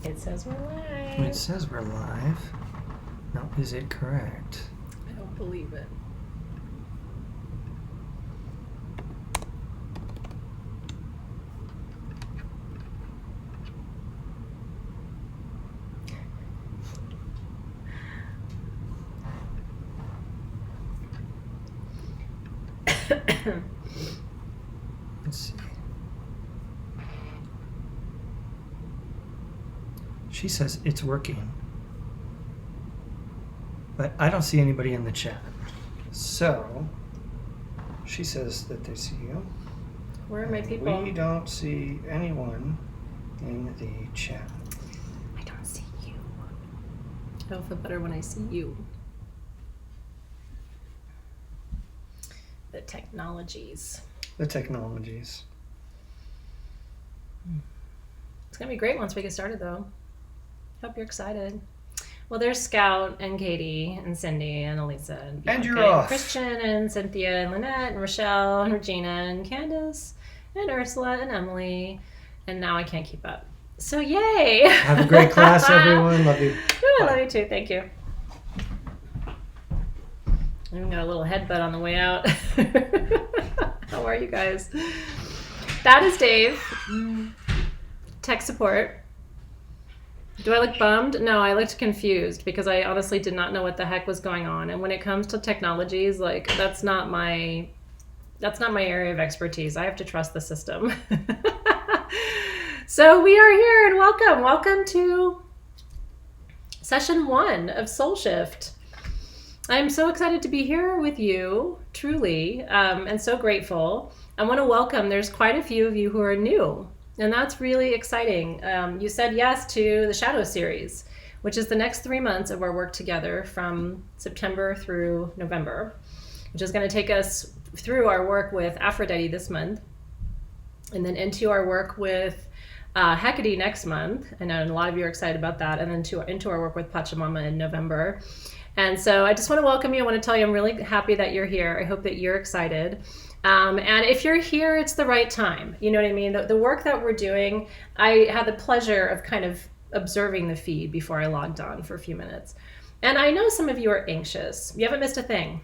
It says we're live. It says we're live. Now, is it correct? I don't believe it. Let's see. She says it's working, but I don't see anybody in the chat. So she says that they see you. Where are my people? We don't see anyone in the chat. I don't see you. I'll feel better when I see you. The technologies. The technologies. It's going to be great once we get started, though. Hope you're excited. Well, there's Scout and Katie and Cindy and Elisa and Bianca you're off. Christian and Cynthia and Lynette and Rochelle and Regina and Candace and Ursula and Emily. And now I can't keep up. So yay! Have a great class, everyone. Love you. Ooh, I love you too. Thank you. I even got a little headbutt on the way out. How are you guys? That is Dave. Tech support. Do I look bummed? No, I looked confused because I honestly did not know what the heck was going on. And when it comes to technologies, like that's not my area of expertise. I have to trust the system. So we are here and welcome. Welcome to session 1 of Soul Shift. I'm so excited to be here with you, truly, and so grateful. I want to welcome, there's quite a few of you who are new. And that's really exciting. You said yes to the Shadow Series, which is the next 3 months of our work together from September through November, which is going to take us through our work with Aphrodite this month, and then into our work with Hecate next month. I know a lot of you are excited about that, and then into our work with Pachamama in November. And so I just want to welcome you. I want to tell you I'm really happy that you're here. I hope that you're excited. And if you're here, it's the right time. You know what I mean? The work that we're doing, I had the pleasure of kind of observing the feed before I logged on for a few minutes. And I know some of you are anxious. You haven't missed a thing.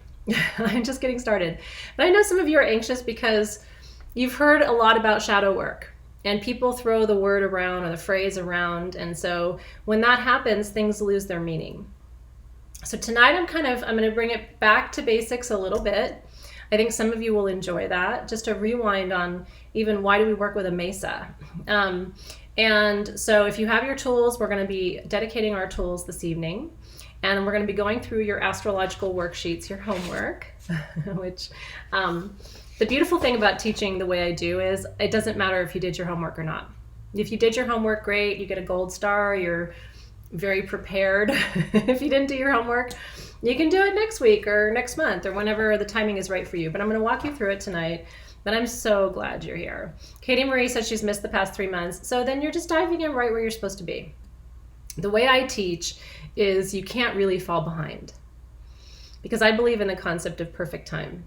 I'm just getting started. But I know some of you are anxious because you've heard a lot about shadow work. And people throw the word around or the phrase around. And so when that happens, things lose their meaning. So tonight I'm going to bring it back to basics a little bit. I think some of you will enjoy that. Just a rewind on even why do we work with a mesa. And so if you have your tools, we're going to be dedicating our tools this evening. And we're going to be going through your astrological worksheets, your homework, which the beautiful thing about teaching the way I do is it doesn't matter if you did your homework or not. If you did your homework, great, you get a gold star, you're very prepared. If you didn't do your homework, you can do it next week or next month or whenever the timing is right for you. But I'm going to walk you through it tonight. But I'm so glad you're here. Katie Marie said she's missed the past 3 months. So then you're just diving in right where you're supposed to be. The way I teach is you can't really fall behind because I believe in the concept of perfect time.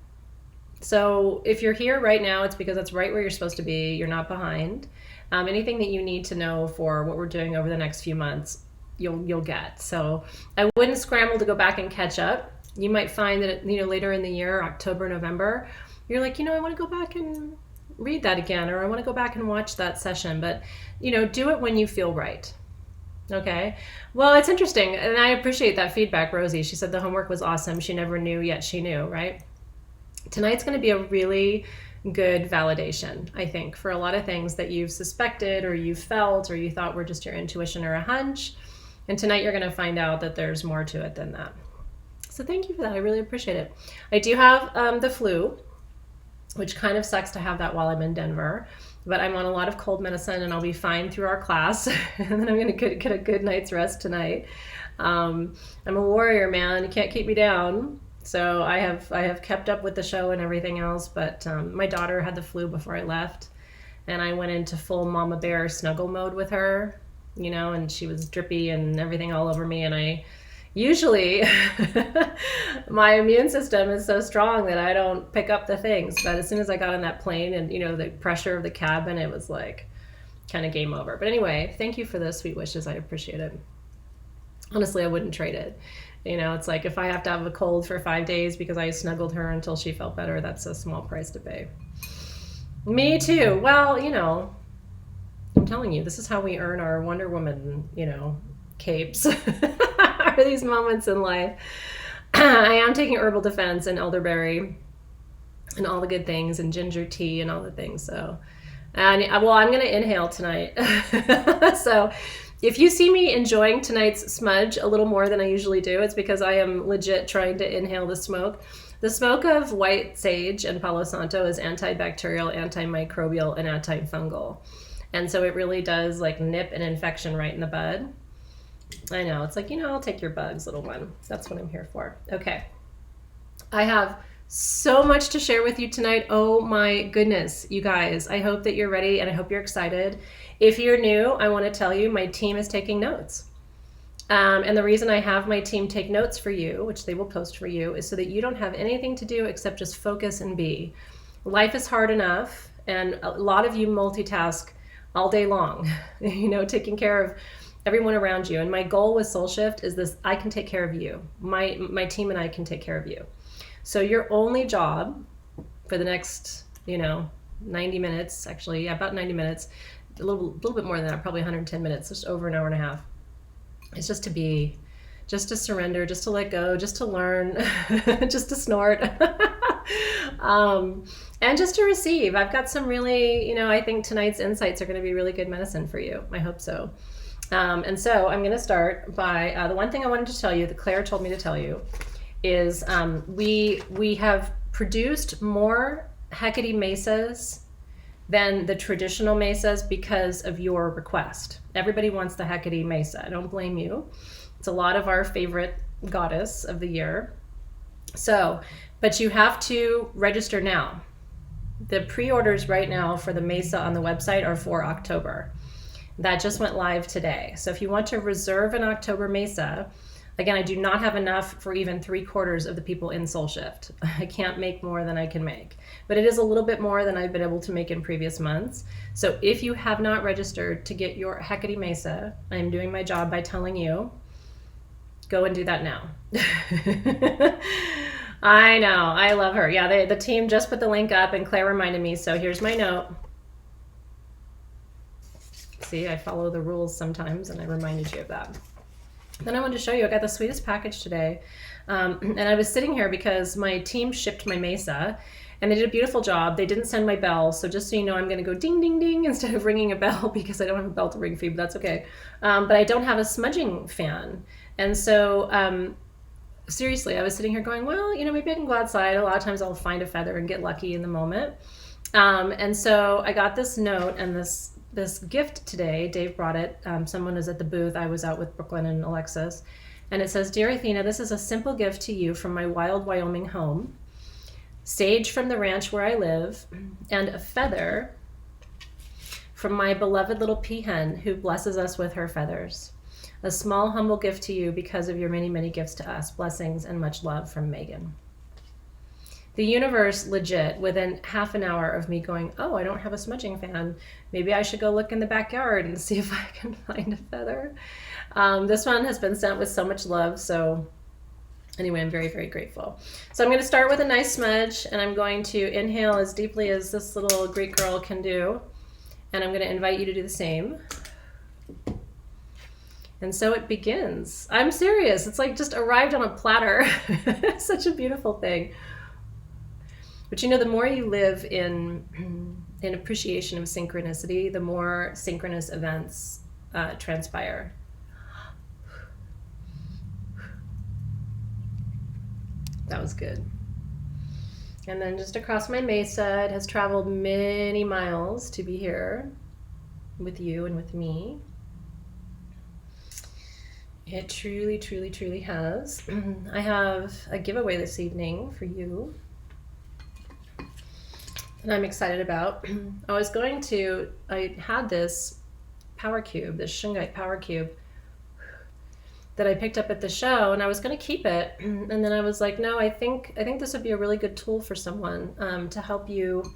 So if you're here right now, it's because that's right where you're supposed to be. You're not behind. Anything that you need to know for what we're doing over the next few months, you'll get. So I wouldn't scramble to go back and catch up. You might find that later in the year, October, November, you're like, I want to go back and read that again, or I want to go back and watch that session. But do it when you feel right. Okay. Well, it's interesting, and I appreciate that feedback, Rosie. She said the homework was awesome. She never knew, yet she knew, right? Tonight's going to be a really good validation, I think, for a lot of things that you've suspected or you felt or you thought were just your intuition or a hunch. And tonight you're going to find out that there's more to it than that. So thank you for that. I really appreciate it. I do have the flu, which kind of sucks to have that while I'm in Denver. But I'm on a lot of cold medicine and I'll be fine through our class. And then I'm going to get a good night's rest tonight. I'm a warrior, man. You can't keep me down. So I have kept up with the show and everything else. But my daughter had the flu before I left. And I went into full mama bear snuggle mode with her. And she was drippy and everything all over me. And I usually, my immune system is so strong that I don't pick up the things. But as soon as I got on that plane and, the pressure of the cabin, it was like, kind of game over. But anyway, thank you for the sweet wishes. I appreciate it. Honestly, I wouldn't trade it. You know, it's like if I have to have a cold for 5 days because I snuggled her until she felt better, that's a small price to pay. Me too. Well, you know, I'm telling you, this is how we earn our Wonder Woman, you know, capes. Are these moments in life. I am taking herbal defense and elderberry and all the good things and ginger tea and all the things. So, and well, I'm going to inhale tonight. So if you see me enjoying tonight's smudge a little more than I usually do, it's because I am legit trying to inhale the smoke. The smoke of white sage and Palo Santo is antibacterial, antimicrobial, and antifungal. And so it really does like nip an infection right in the bud. I know, it's like, you know, I'll take your bugs, little one. That's what I'm here for. Okay. I have so much to share with you tonight. Oh my goodness, you guys. I hope that you're ready and I hope you're excited. If you're new, I want to tell you my team is taking notes. And the reason I have my team take notes for you, which they will post for you, is so that you don't have anything to do except just focus and be. Life is hard enough, and a lot of you multitask all day long, you know, taking care of everyone around you. And my goal with Soul Shift is this: I can take care of you. My team and I can take care of you. So your only job for the next, you know, 90 minutes, actually, yeah, about 90 minutes, a little bit more than that, probably 110 minutes, just over an hour and a half. It's just to be, just to surrender, just to let go, just to learn, just to snort, and just to receive. I've got some really, you know, I think tonight's insights are going to be really good medicine for you. I hope so. And so I'm going to start by the one thing I wanted to tell you that Claire told me to tell you is we have produced more Hecate mesas than the traditional mesas because of your request. Everybody wants the Hecate mesa. I don't blame you. It's a lot of our favorite goddess of the year. So, but you have to register now. The pre-orders right now for the mesa on the website are for October. That just went live today. So if you want to reserve an October mesa, again, I do not have enough for even 3/4 of the people in Soul Shift. I can't make more than I can make, but it is a little bit more than I've been able to make in previous months. So if you have not registered to get your Hecate Mesa, I'm doing my job by telling you, go and do that now. I know, I love her. Yeah, the team just put the link up and Claire reminded me, so here's my note. See, I follow the rules sometimes and I reminded you of that. Then I wanted to show you, I got the sweetest package today. And I was sitting here because my team shipped my mesa and they did a beautiful job. They didn't send my bell. So just so you know, I'm going to go ding, ding, ding instead of ringing a bell because I don't have a bell to ring for you, but that's okay. But I don't have a smudging fan. And so seriously, I was sitting here going, well, you know, maybe I can go outside. A lot of times I'll find a feather and get lucky in the moment. And so I got this note and this gift today. Dave brought it. Someone was at the booth. I was out with Brooklyn and Alexis. And it says, "Dear Athena, this is a simple gift to you from my wild Wyoming home. Sage from the ranch where I live, and a feather from my beloved little peahen who blesses us with her feathers. A small, humble gift to you because of your many, many gifts to us. Blessings and much love from Megan." The universe, legit, within half an hour of me going, oh, I don't have a smudging fan. Maybe I should go look in the backyard and see if I can find a feather. This one has been sent with so much love. So anyway, I'm very, very grateful. So I'm going to start with a nice smudge, and I'm going to inhale as deeply as this little Greek girl can do. And I'm going to invite you to do the same. And so it begins. I'm serious. It's like just arrived on a platter. Such a beautiful thing. But you know, the more you live in appreciation of synchronicity, the more synchronous events transpire. That was good. And then just across my mesa, it has traveled many miles to be here with you and with me. It truly, truly, truly has. I have a giveaway this evening for you that I'm excited about. I had this power cube, this shungite power cube that I picked up at the show, and I was going to keep it. And then I was like, no, I think this would be a really good tool for someone to help you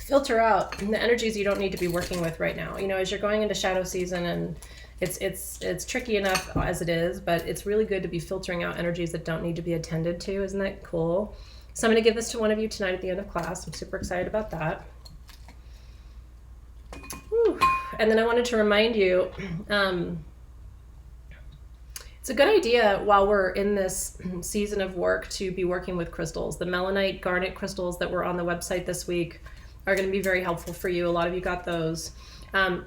filter out the energies you don't need to be working with right now. You know, as you're going into shadow season, and it's tricky enough as it is, but it's really good to be filtering out energies that don't need to be attended to. Isn't that cool? So I'm going to give this to one of you tonight at the end of class. I'm super excited about that. Whew. And then I wanted to remind you, it's a good idea while we're in this season of work to be working with crystals. The melanite garnet crystals that were on the website this week are going to be very helpful for you. A lot of you got those.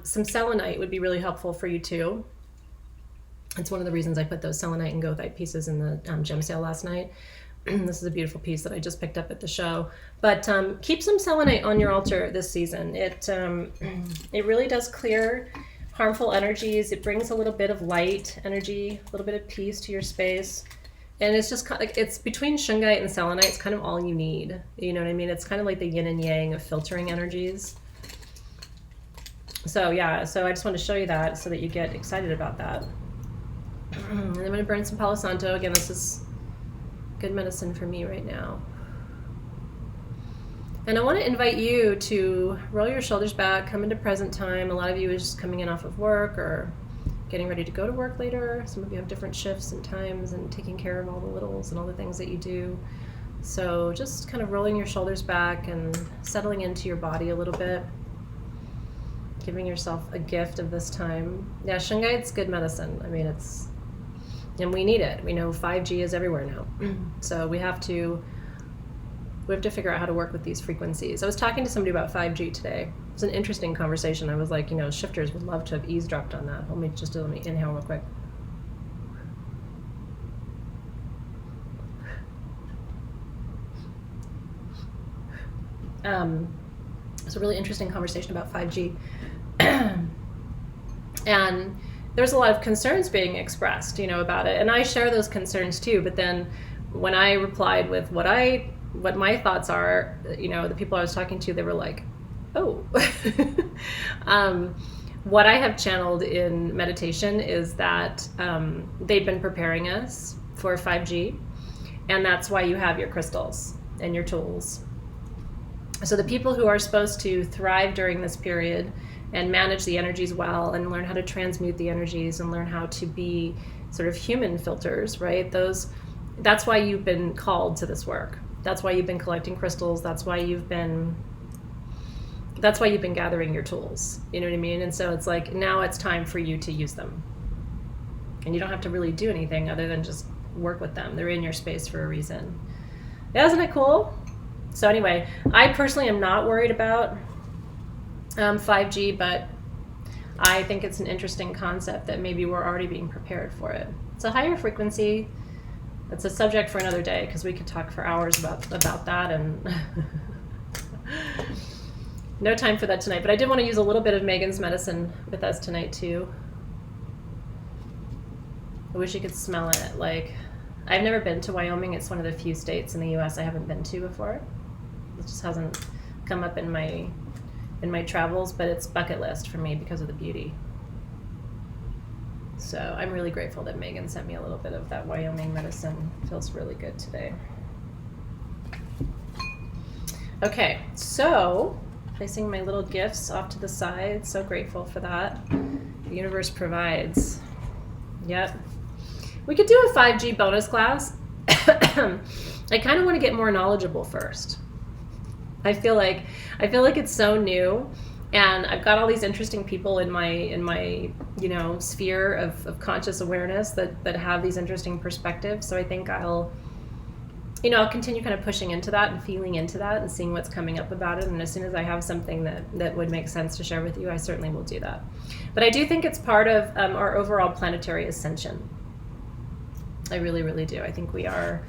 Some selenite would be really helpful for you too. It's one of the reasons I put those selenite and goethite pieces in the gem sale last night. This is a beautiful piece that I just picked up at the show. But keep some selenite on your altar this season. It really does clear harmful energies. It brings a little bit of light energy, a little bit of peace to your space. And it's just kind of like, it's between shungite and selenite, it's kind of all you need. You know what I mean? It's kind of like the yin and yang of filtering energies. So yeah, so I just want to show you that so that you get excited about that. And I'm going to burn some Palo Santo. Again, this is good medicine for me right now. And I want to invite you to roll your shoulders back, come into present time. A lot of you is just coming in off of work or getting ready to go to work later. Some of you have different shifts and times and taking care of all the littles and all the things that you do. So just kind of rolling your shoulders back and settling into your body a little bit. Giving yourself a gift of this time. Yeah, shungite's good medicine. I mean, and we need it. We know 5G is everywhere now. So we have to figure out how to work with these frequencies. I was talking to somebody about 5G today. It was an interesting conversation. I was like, you know, shifters would love to have eavesdropped on that. Let me inhale real quick. It's a really interesting conversation about 5G. And there's a lot of concerns being expressed, you know, about it. And I share those concerns too. But then when I replied with what my thoughts are, you know, the people I was talking to, they were like, oh. What I have channeled in meditation is that they've been preparing us for 5G. And that's why you have your crystals and your tools. So the people who are supposed to thrive during this period and manage the energies well and learn how to transmute the energies and learn how to be sort of human filters, right? That's why you've been called to this work. That's why you've been collecting crystals. That's why you've been gathering your tools. You know what I mean? And so it's like, now it's time for you to use them. And you don't have to really do anything other than just work with them. They're in your space for a reason. Yeah, isn't it cool? So anyway, I personally am not worried about 5G, but I think it's an interesting concept that maybe we're already being prepared for it. It's a higher frequency. It's a subject for another day because we could talk for hours about that, and no time for that tonight. But I did want to use a little bit of Megan's medicine with us tonight too. I wish you could smell it. Like, I've never been to Wyoming. It's one of the few states in the U.S. I haven't been to before. It just hasn't come up in my travels, but it's bucket list for me because of the beauty. So I'm really grateful that Megan sent me a little bit of that Wyoming medicine. It feels really good today. Okay, so placing my little gifts off to the side. So grateful for that. The universe provides. Yep. We could do a 5G bonus class. I kind of want to get more knowledgeable first. I feel like it's so new, and I've got all these interesting people in my sphere of conscious awareness that have these interesting perspectives. So I think I'll continue kind of pushing into that and feeling into that and seeing what's coming up about it. And as soon as I have something that would make sense to share with you, I certainly will do that. But I do think it's part of our overall planetary ascension. I really, really do. I think we are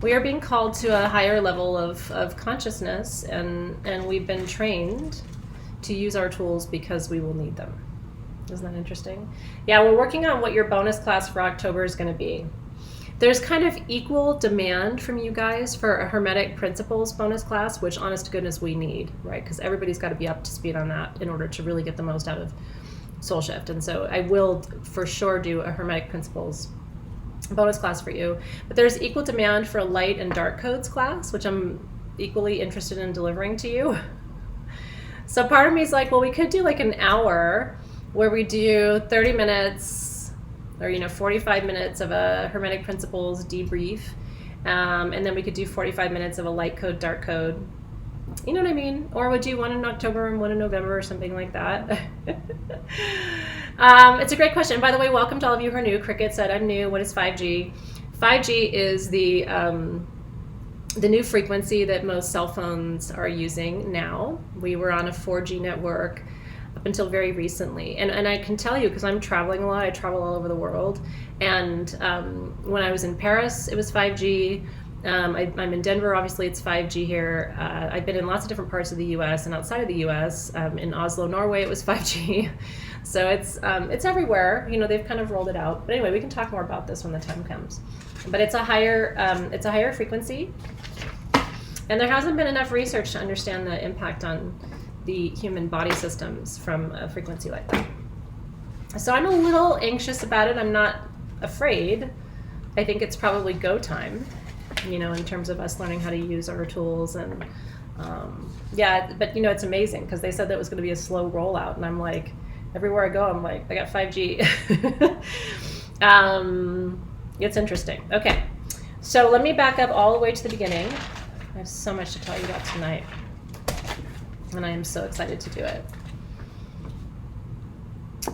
being called to a higher level of consciousness, and we've been trained to use our tools because we will need them. Isn't that interesting? Yeah, we're working on what your bonus class for October is going to be. There's kind of equal demand from you guys for a Hermetic Principles bonus class, which honest to goodness we need, right? Because everybody's got to be up to speed on that in order to really get the most out of Soul Shift. And so I will for sure do a Hermetic Principles bonus class for you. But there's equal demand for a light and dark codes class, which I'm equally interested in delivering to you. So part of me is like, well, we could do like an hour where we do 30 minutes or 45 minutes of a Hermetic Principles debrief, and then we could do 45 minutes of a light code, dark code. You know what I mean? Or would you one in October and one in November or something like that? It's a great question. By the way, welcome to all of you who are new. Cricket said, I'm new. What is 5G? 5G is the new frequency that most cell phones are using now. We were on a 4G network up until very recently. And I can tell you, because I'm traveling a lot, I travel all over the world. And when I was in Paris, it was 5G. I'm in Denver, obviously it's 5G here. I've been in lots of different parts of the US and outside of the US. In Oslo, Norway, it was 5G. So it's everywhere. They've kind of rolled it out. But anyway, we can talk more about this when the time comes. But it's a higher frequency. And there hasn't been enough research to understand the impact on the human body systems from a frequency like that. So I'm a little anxious about it. I'm not afraid. I think it's probably go time, in terms of us learning how to use our tools. And but it's amazing because they said that it was going to be a slow rollout. And I'm like, everywhere I go, I'm like, I got 5G. It's interesting. Okay. So let me back up all the way to the beginning. I have so much to tell you about tonight, and I am so excited to do it.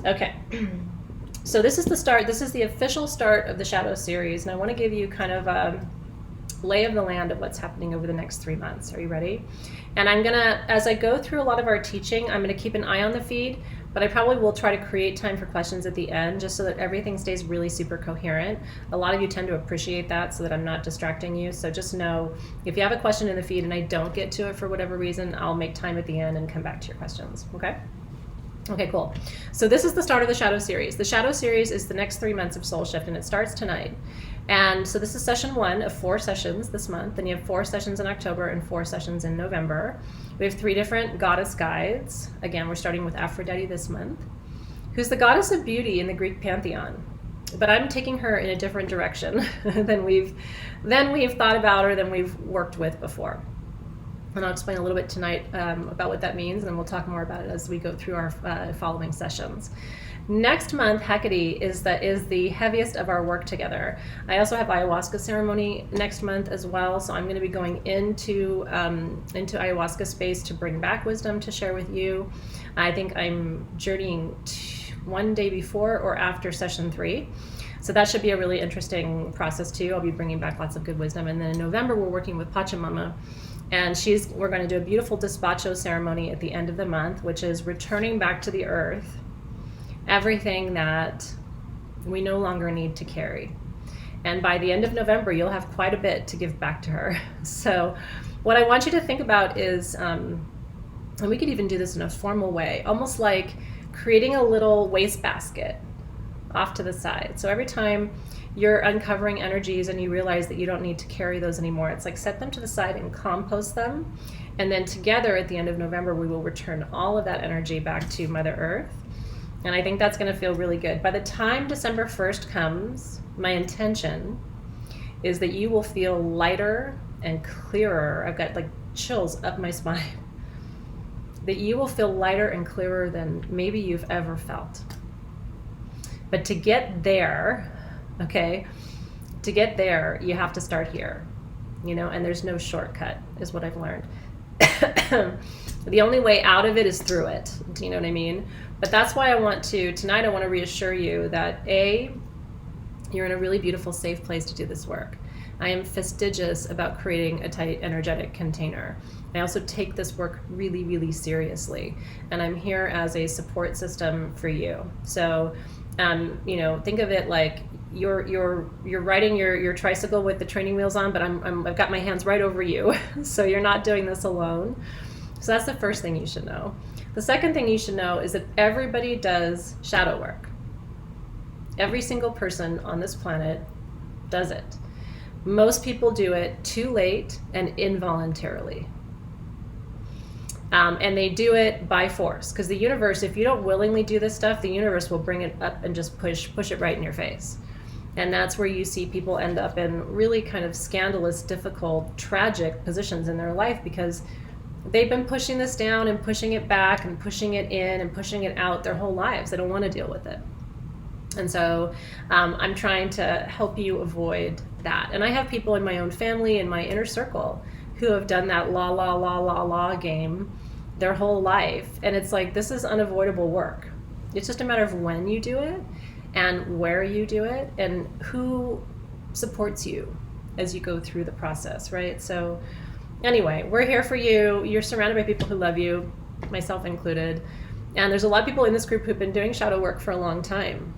Okay, so this is the start. This is the official start of the Shadow series, and I want to give you kind of a lay of the land of what's happening over the next 3 months. Are you ready? And I'm gonna, as I go through a lot of our teaching, I'm gonna keep an eye on the feed, but I probably will try to create time for questions at the end just so that everything stays really super coherent. A lot of you tend to appreciate that so that I'm not distracting you. So just know if you have a question in the feed and I don't get to it for whatever reason, I'll make time at the end and come back to your questions, okay? Okay, cool. So this is the start of the Shadow series. The Shadow series is the next 3 months of Soul Shift, and it starts tonight. And so this is session 1 of 4 sessions this month. Then you have 4 sessions in October and 4 sessions in November. We have 3 different goddess guides. Again, we're starting with Aphrodite this month, who's the goddess of beauty in the Greek pantheon. But I'm taking her in a different direction than we've thought about or than we've worked with before. And I'll explain a little bit tonight about what that means, and then we'll talk more about it as we go through our following sessions. Next month, Hecate is the heaviest of our work together. I also have ayahuasca ceremony next month as well, so I'm going to be going into ayahuasca space to bring back wisdom to share with you. I think I'm journeying one day before or after session 3. So that should be a really interesting process too. I'll be bringing back lots of good wisdom. And then in November, we're working with Pachamama. And we're going to do a beautiful despacho ceremony at the end of the month, which is returning back to the earth everything that we no longer need to carry. And by the end of November, you'll have quite a bit to give back to her. So what I want you to think about is, and we could even do this in a formal way, almost like creating a little wastebasket off to the side. So every time you're uncovering energies and you realize that you don't need to carry those anymore, it's like set them to the side and compost them. And then together at the end of November, we will return all of that energy back to Mother Earth. And I think that's going to feel really good. By the time December 1st comes, my intention is that you will feel lighter and clearer. I've got like chills up my spine. That you will feel lighter and clearer than maybe you've ever felt. But to get there, okay, you have to start here, and there's no shortcut, is what I've learned. The only way out of it is through it. Do you know what I mean? But that's why tonight I want to reassure you that you're in a really beautiful, safe place to do this work. I am fastidious about creating a tight, energetic container. I also take this work really, really seriously, and I'm here as a support system for you. So, think of it like you're riding your tricycle with the training wheels on, but I've got my hands right over you, so you're not doing this alone. So that's the first thing you should know. The second thing you should know is that everybody does shadow work. Every single person on this planet does it. Most people do it too late and involuntarily. And they do it by force, because the universe, if you don't willingly do this stuff, the universe will bring it up and just push it right in your face. And that's where you see people end up in really kind of scandalous, difficult, tragic positions in their life, because They've been pushing this down and pushing it back and pushing it in and pushing it out their whole lives. They don't want to deal with it. And so I'm trying to help you avoid that. And I have people in my own family, in my inner circle, who have done that la game their whole life. And it's like, this is unavoidable work. It's just a matter of when you do it and where you do it and who supports you as you go through the process, right? So anyway, we're here for you. You're surrounded by people who love you, myself included. And there's a lot of people in this group who've been doing shadow work for a long time,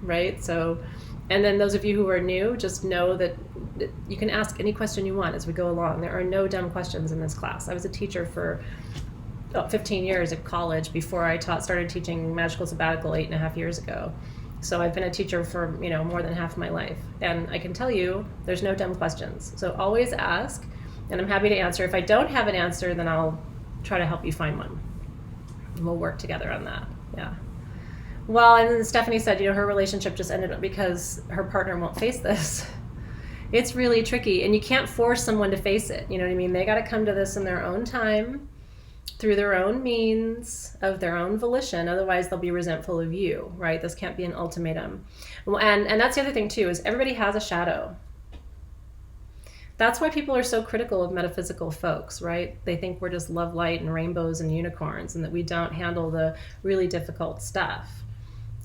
right? So, and then those of you who are new, just know that you can ask any question you want as we go along. There are no dumb questions in this class. I was a teacher for 15 years at college before I started teaching Magical Sabbatical 8.5 years ago. So I've been a teacher for more than half my life. And I can tell you, there's no dumb questions. So always ask, and I'm happy to answer. If I don't have an answer, then I'll try to help you find one. And we'll work together on that. Yeah. Well, and then Stephanie said, her relationship just ended up because her partner won't face this. It's really tricky, and you can't force someone to face it. You know what I mean? They got to come to this in their own time, through their own means, of their own volition. Otherwise, they'll be resentful of you, right? This can't be an ultimatum. And that's the other thing, too, is everybody has a shadow. That's why people are so critical of metaphysical folks, right? They think we're just love, light, and rainbows and unicorns, and that we don't handle the really difficult stuff.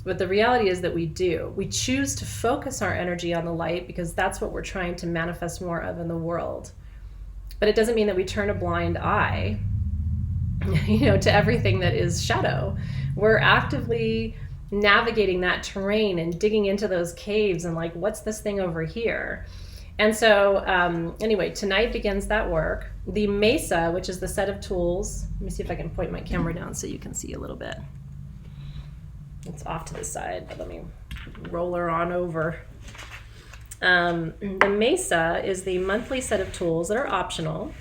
But the reality is that we do. We choose to focus our energy on the light because that's what we're trying to manifest more of in the world. But it doesn't mean that we turn a blind eye, to everything that is shadow. We're actively navigating that terrain and digging into those caves and like, what's this thing over here? And so anyway, tonight begins that work. The Mesa, which is the set of tools. Let me see if I can point my camera down so you can see a little bit. It's off to the side, but let me roll her on over. The Mesa is the monthly set of tools that are optional.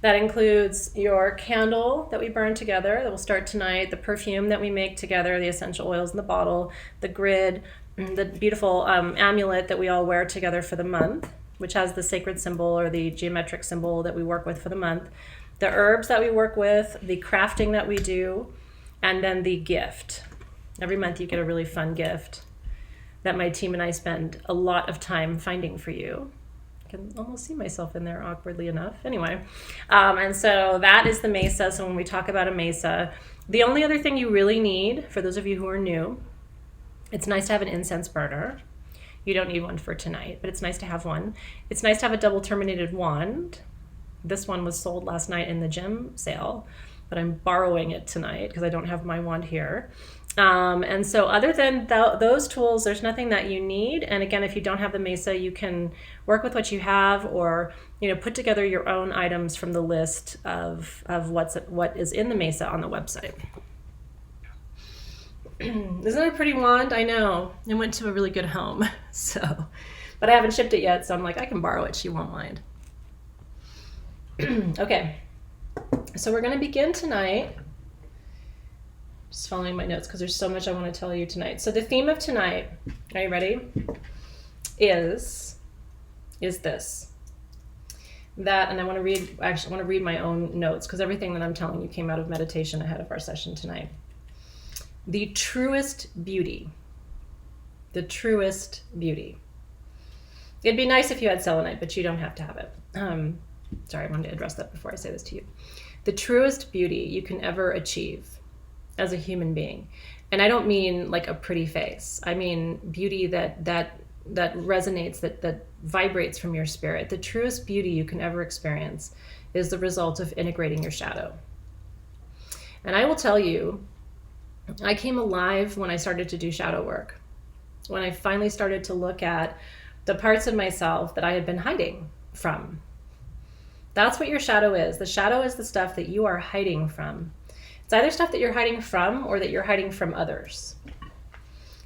That includes your candle that we burn together, that will start tonight, the perfume that we make together, the essential oils in the bottle, the grid, the beautiful amulet that we all wear together for the month, which has the sacred symbol or the geometric symbol that we work with for the month, the herbs that we work with, the crafting that we do, and then the gift. Every month you get a really fun gift that my team and I spend a lot of time finding for you. I can almost see myself in there awkwardly enough. Anyway, and so that is the Mesa. So when we talk about a Mesa, the only other thing you really need, for those of you who are new, it's nice to have an incense burner. You don't need one for tonight, but it's nice to have one. It's nice to have a double terminated wand. This one was sold last night in the gem sale, but I'm borrowing it tonight because I don't have my wand here. And so other than those tools, there's nothing that you need. And again, if you don't have the Mesa, you can work with what you have or, put together your own items from the list of what is in the Mesa on the website. Isn't it a pretty wand? I know. It went to a really good home. But I haven't shipped it yet. So I'm like, I can borrow it. She won't mind. Okay. So we're going to begin tonight. Just following my notes because there's so much I want to tell you tonight. So the theme of tonight, are you ready? Is this. That, and I want to read my own notes because everything that I'm telling you came out of meditation ahead of our session tonight. The truest beauty. The truest beauty. It'd be nice if you had selenite, but you don't have to have it. Sorry, I wanted to address that before I say this to you. The truest beauty you can ever achieve as a human being. And I don't mean like a pretty face. I mean beauty that resonates, that vibrates from your spirit. The truest beauty you can ever experience is the result of integrating your shadow. And I will tell you, I came alive when I started to do shadow work. When I finally started to look at the parts of myself that I had been hiding from. That's what your shadow is. The shadow is the stuff that you are hiding from. It's either stuff that you're hiding from or that you're hiding from others.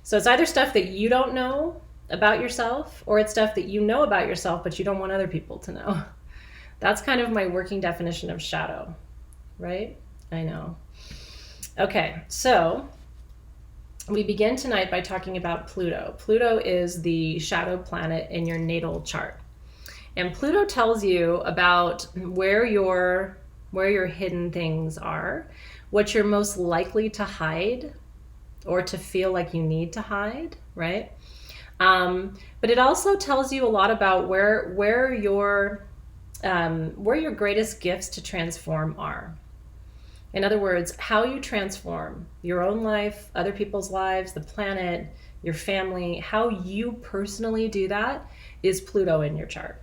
So it's either stuff that you don't know about yourself or it's stuff that you know about yourself but you don't want other people to know. That's kind of my working definition of shadow, right? I know. Okay, so we begin tonight by talking about Pluto. Pluto is the shadow planet in your natal chart. And Pluto tells you about where your hidden things are, what you're most likely to hide or to feel like you need to hide, right? But it also tells you a lot about where your greatest gifts to transform are. In other words, how you transform your own life, other people's lives, the planet, your family, how you personally do that is Pluto in your chart.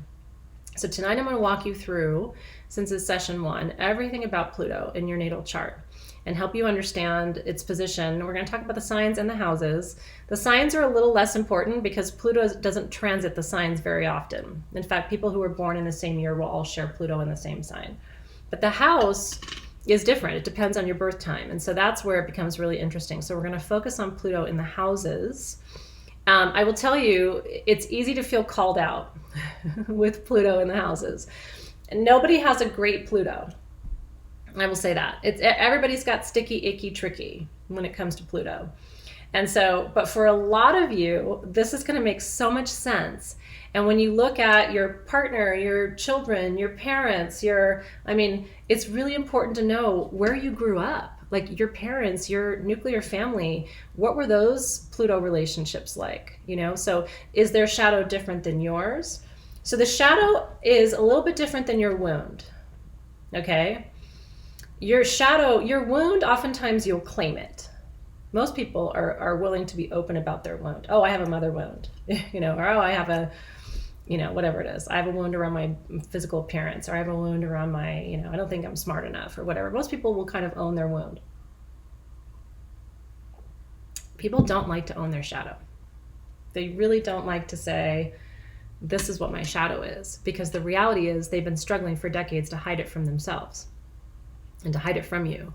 So tonight I'm going to walk you through, since it's session 1, everything about Pluto in your natal chart and help you understand its position. We're going to talk about the signs and the houses. The signs are a little less important because Pluto doesn't transit the signs very often. In fact, people who are born in the same year will all share Pluto in the same sign. But the house is different. It depends on your birth time. And so that's where it becomes really interesting. So we're going to focus on Pluto in the houses. I will tell you, it's easy to feel called out with Pluto in the houses. And nobody has a great Pluto. I will say that. Everybody's got sticky, icky, tricky when it comes to Pluto. And so, but for a lot of you, this is going to make so much sense. And when you look at your partner, your children, your parents, it's really important to know where you grew up. Like your parents, your nuclear family, what were those Pluto relationships like? So is their shadow different than yours? So the shadow is a little bit different than your wound, okay? Your wound, oftentimes you'll claim it. Most people are willing to be open about their wound. Oh, I have a mother wound, or oh, I have a, whatever it is. I have a wound around my physical appearance, or I have a wound around my, I don't think I'm smart enough, or whatever. Most people will kind of own their wound. People don't like to own their shadow. They really don't like to say, this is what my shadow is, because the reality is they've been struggling for decades to hide it from themselves and to hide it from you.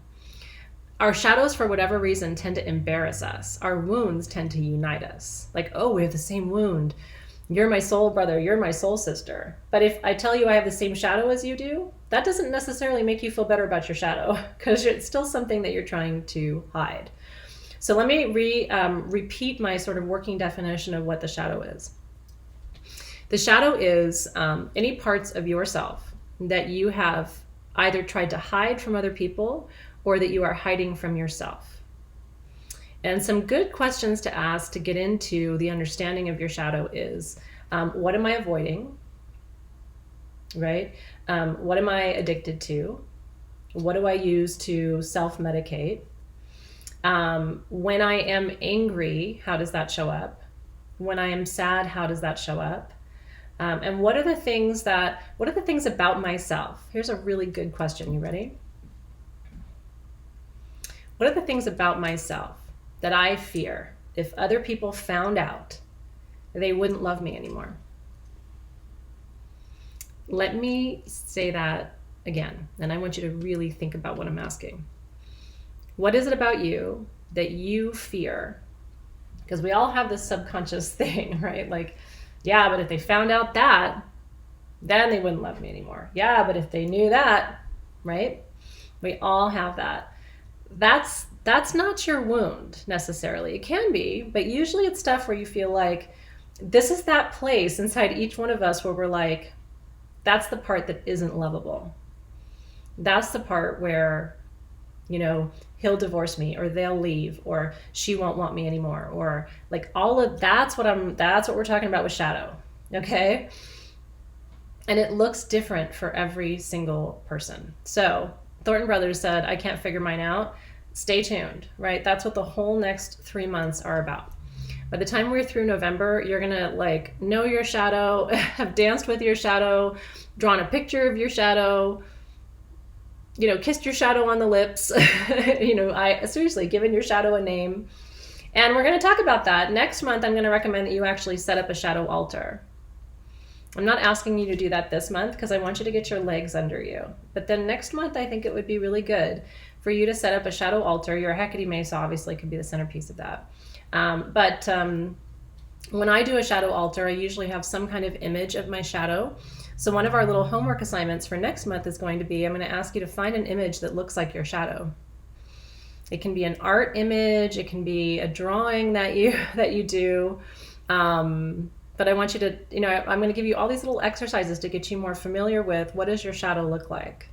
Our shadows, for whatever reason, tend to embarrass us. Our wounds tend to unite us. Like, oh, we have the same wound. You're my soul brother, you're my soul sister. But if I tell you I have the same shadow as you do, that doesn't necessarily make you feel better about your shadow, because it's still something that you're trying to hide. So let me repeat my sort of working definition of what the shadow is. The shadow is any parts of yourself that you have either tried to hide from other people or that you are hiding from yourself. And some good questions to ask to get into the understanding of your shadow is, what am I avoiding, right? What am I addicted to? What do I use to self-medicate? When I am angry, how does that show up? When I am sad, how does that show up? And what are the things about myself? Here's a really good question. You ready? What are the things about myself that I fear if other people found out, they wouldn't love me anymore? Let me say that again, and I want you to really think about what I'm asking. What is it about you that you fear? Because we all have this subconscious thing, right? Like, yeah, but if they found out that, then they wouldn't love me anymore. Yeah, but if they knew that, right? We all have that. That's not your wound necessarily. It can be, but usually it's stuff where you feel like this is that place inside each one of us where we're like, that's the part that isn't lovable. That's the part where, he'll divorce me, or they'll leave, or she won't want me anymore, or like all of that's what we're talking about with shadow. Okay. And it looks different for every single person. So Thornton Brothers said, I can't figure mine out. Stay tuned, right? That's what the whole next 3 months are about. By the time we're through November, you're going to know your shadow, have danced with your shadow, drawn a picture of your shadow, kissed your shadow on the lips, I seriously given your shadow a name. And we're going to talk about that. Next month, I'm going to recommend that you actually set up a shadow altar. I'm not asking you to do that this month because I want you to get your legs under you. But then next month, I think it would be really good for you to set up a shadow altar. Your Hecate Mesa obviously could be the centerpiece of that. But when I do a shadow altar, I usually have some kind of image of my shadow. So one of our little homework assignments for next month is going to be, I'm going to ask you to find an image that looks like your shadow. It can be an art image. It can be a drawing that you do. But I want you to, I'm going to give you all these little exercises to get you more familiar with what does your shadow look like.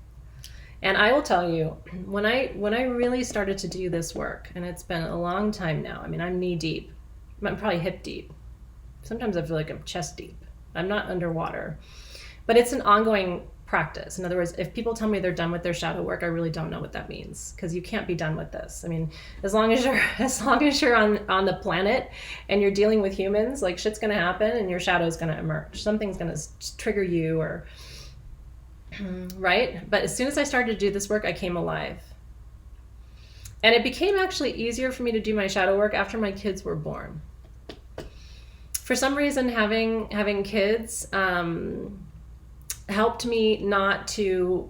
And I will tell you, when I really started to do this work, and it's been a long time now. I mean, I'm knee deep. I'm probably hip deep. Sometimes I feel like I'm chest deep. I'm not underwater. But it's an ongoing practice. In other words, if people tell me they're done with their shadow work, I really don't know what that means, because you can't be done with this. I mean, as long as you're on the planet and you're dealing with humans, like, shit's going to happen and your shadow is going to emerge. Something's going to trigger you, or right? But as soon as I started to do this work, I came alive. And it became actually easier for me to do my shadow work after my kids were born. For some reason, having kids helped me not to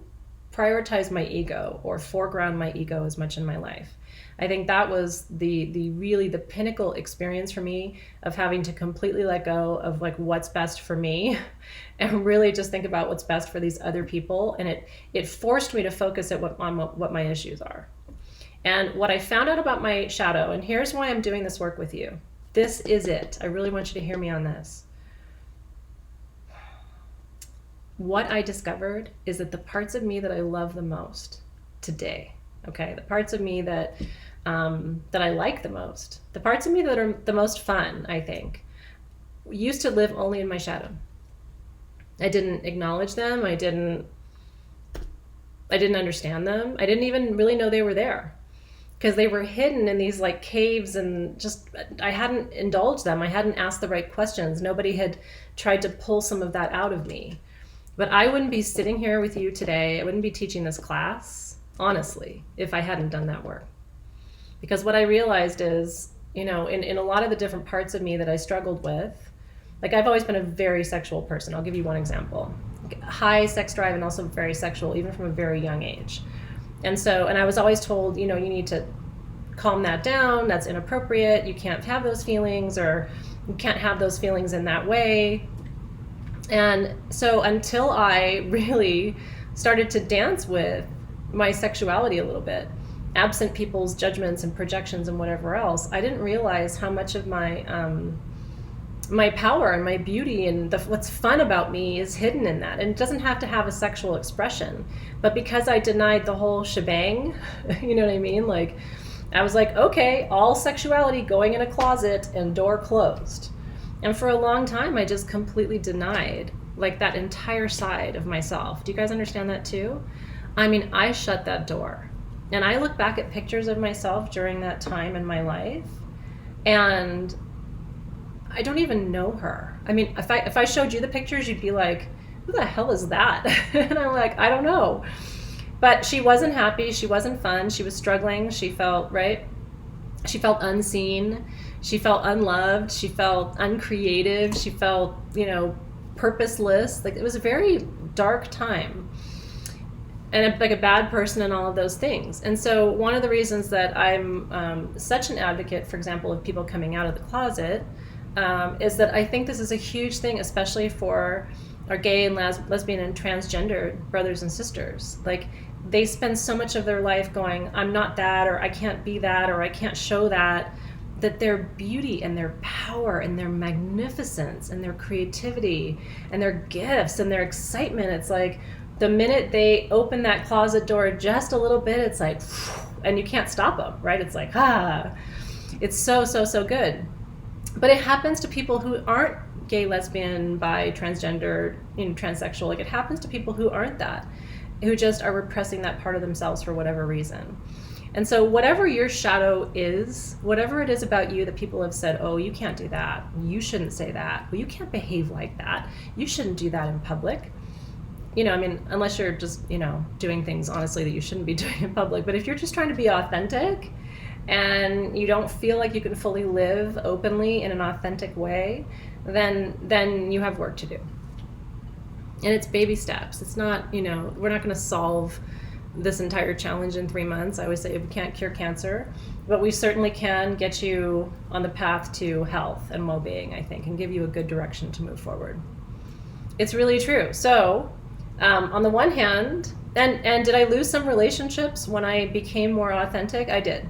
prioritize my ego or foreground my ego as much in my life. I think that was the really the pinnacle experience for me, of having to completely let go of like what's best for me and really just think about what's best for these other people. And it forced me to focus on what my issues are. And what I found out about my shadow, and here's why I'm doing this work with you. This is it. I really want you to hear me on this. What I discovered is that the parts of me that I love the most today, okay, the parts of me that I like the most, the parts of me that are the most fun, I think, used to live only in my shadow. I didn't acknowledge them. I didn't understand them. I didn't even really know they were there, because they were hidden in these like caves, and just I hadn't indulged them. I hadn't asked the right questions. Nobody had tried to pull some of that out of me. But I wouldn't be sitting here with you today. I wouldn't be teaching this class, honestly, if I hadn't done that work. Because what I realized is, in a lot of the different parts of me that I struggled with, like, I've always been a very sexual person. I'll give you one example. High sex drive, and also very sexual, even from a very young age. And I was always told, you need to calm that down. That's inappropriate. You can't have those feelings, or you can't have those feelings in that way. And so until I really started to dance with my sexuality a little bit, absent people's judgments and projections and whatever else, I didn't realize how much of my my power and my beauty and what's fun about me is hidden in that. And it doesn't have to have a sexual expression. But because I denied the whole shebang, you know what I mean? Like, I was like, okay, all sexuality going in a closet and door closed. And for a long time, I just completely denied like that entire side of myself. Do you guys understand that too? I mean, I shut that door. And I look back at pictures of myself during that time in my life, and I don't even know her. I mean, if I showed you the pictures, you'd be like, who the hell is that? And I'm like, I don't know. But she wasn't happy. She wasn't fun. She was struggling. She felt, right? She felt unseen. She felt unloved. She felt uncreative. She felt, purposeless. Like, it was a very dark time, and like a bad person and all of those things. And so one of the reasons that I'm such an advocate, for example, of people coming out of the closet, is that I think this is a huge thing, especially for our gay and lesbian and transgender brothers and sisters. Like, they spend so much of their life going, I'm not that, or I can't be that, or I can't show that their beauty and their power and their magnificence and their creativity and their gifts and their excitement, it's like the minute they open that closet door just a little bit, it's like, and you can't stop them, right? It's like, it's so, so, so good. But it happens to people who aren't gay, lesbian, bi, transgender, transsexual. Like, it happens to people who aren't that, who just are repressing that part of themselves for whatever reason. And so whatever your shadow is, whatever it is about you that people have said, oh, you can't do that, you shouldn't say that, well, you can't behave like that, you shouldn't do that in public. Unless you're just, doing things honestly that you shouldn't be doing in public. But if you're just trying to be authentic and you don't feel like you can fully live openly in an authentic way, then you have work to do. And it's baby steps. It's not, we're not going to solve this entire challenge in 3 months. I always say we can't cure cancer, but we certainly can get you on the path to health and well-being, I think, and give you a good direction to move forward. It's really true. So on the one hand, and did I lose some relationships when I became more authentic? I did.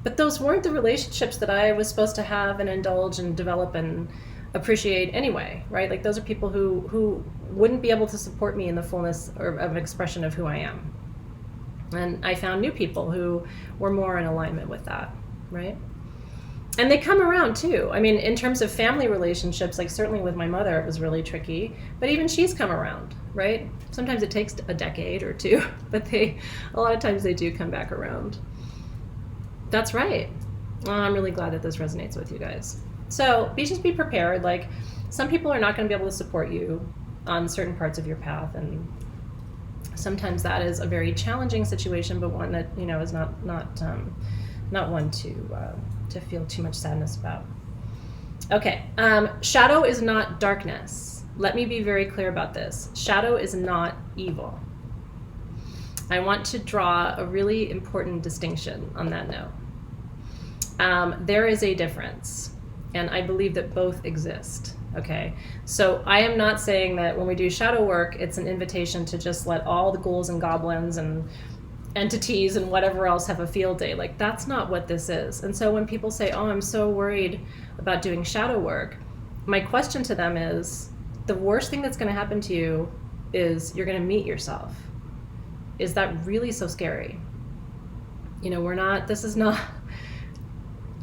But those weren't the relationships that I was supposed to have and indulge and develop and appreciate anyway, right? Like those are people who wouldn't be able to support me in the fullness of expression of who I am. And I found new people who were more in alignment with that, right? And they come around too. I mean, in terms of family relationships, like certainly with my mother, it was really tricky, but even she's come around, right? Sometimes it takes a decade or two, but a lot of times they do come back around. That's right. Well, I'm really glad that this resonates with you guys. So just be prepared. Like some people are not going to be able to support you on certain parts of your path, and sometimes that is a very challenging situation, but one that is not one to feel too much sadness about. Okay, shadow is not darkness. Let me be very clear about this. Shadow is not evil. I want to draw a really important distinction on that note. There is a difference, and I believe that both exist. Okay, so I am not saying that when we do shadow work, it's an invitation to just let all the ghouls and goblins and entities and whatever else have a field day. Like that's not what this is. And so when people say, oh, I'm so worried about doing shadow work, my question to them is, the worst thing that's going to happen to you is you're going to meet yourself. Is that really so scary? This is not,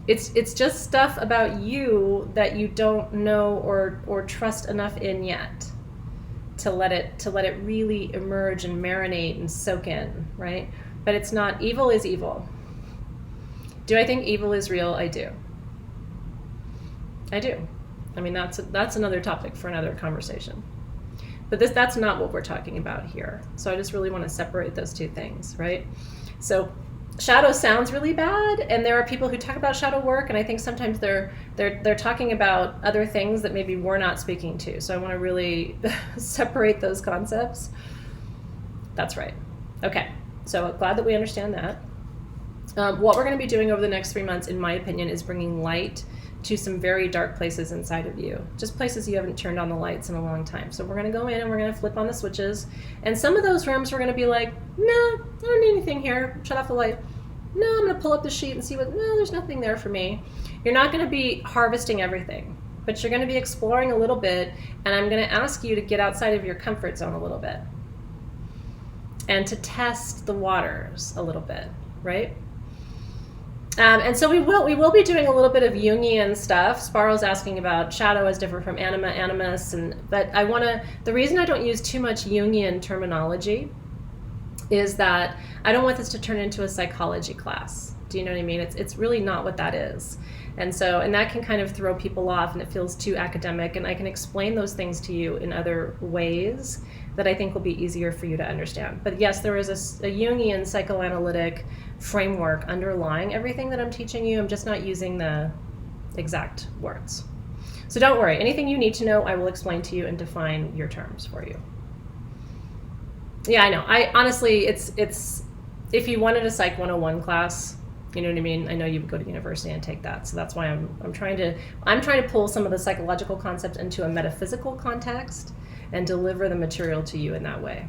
it's just stuff about you that you don't know or trust enough in yet to let it really emerge and marinate and soak in, right? But it's not. Evil is evil. Do I think evil is real? I do. I mean, that's another topic for another conversation. But that's not what we're talking about here. So I just really want to separate those two things, right? So shadow sounds really bad, and there are people who talk about shadow work, and I think sometimes they're talking about other things that maybe we're not speaking to. So I want to really separate those concepts. That's right. Okay, so glad that we understand that. What we're going to be doing over the next 3 months, in my opinion, is bringing light to some very dark places inside of you, just places you haven't turned on the lights in a long time. So we're going to go in and we're going to flip on the switches, and some of those rooms we're going to be like, no, I don't need anything here, shut off the light. No, I'm going to pull up the sheet and see no, there's nothing there for me. You're not going to be harvesting everything, but you're going to be exploring a little bit, and I'm going to ask you to get outside of your comfort zone a little bit and to test the waters a little bit, right? And so we will be doing a little bit of Jungian stuff. Sparrow's asking about shadow as different from anima, animus, but the reason I don't use too much Jungian terminology is that I don't want this to turn into a psychology class. Do you know what I mean? It's really not what that is. And that can kind of throw people off, and it feels too academic, and I can explain those things to you in other ways that I think will be easier for you to understand. But yes, there is a Jungian psychoanalytic framework underlying everything that I'm teaching you. I'm just not using the exact words. So don't worry, anything you need to know, I will explain to you and define your terms for you. Yeah, I know. I honestly, it's if you wanted a Psych 101 class, you know what I mean? I know you would go to university and take that. So that's why I'm trying to pull some of the psychological concepts into a metaphysical context and deliver the material to you in that way.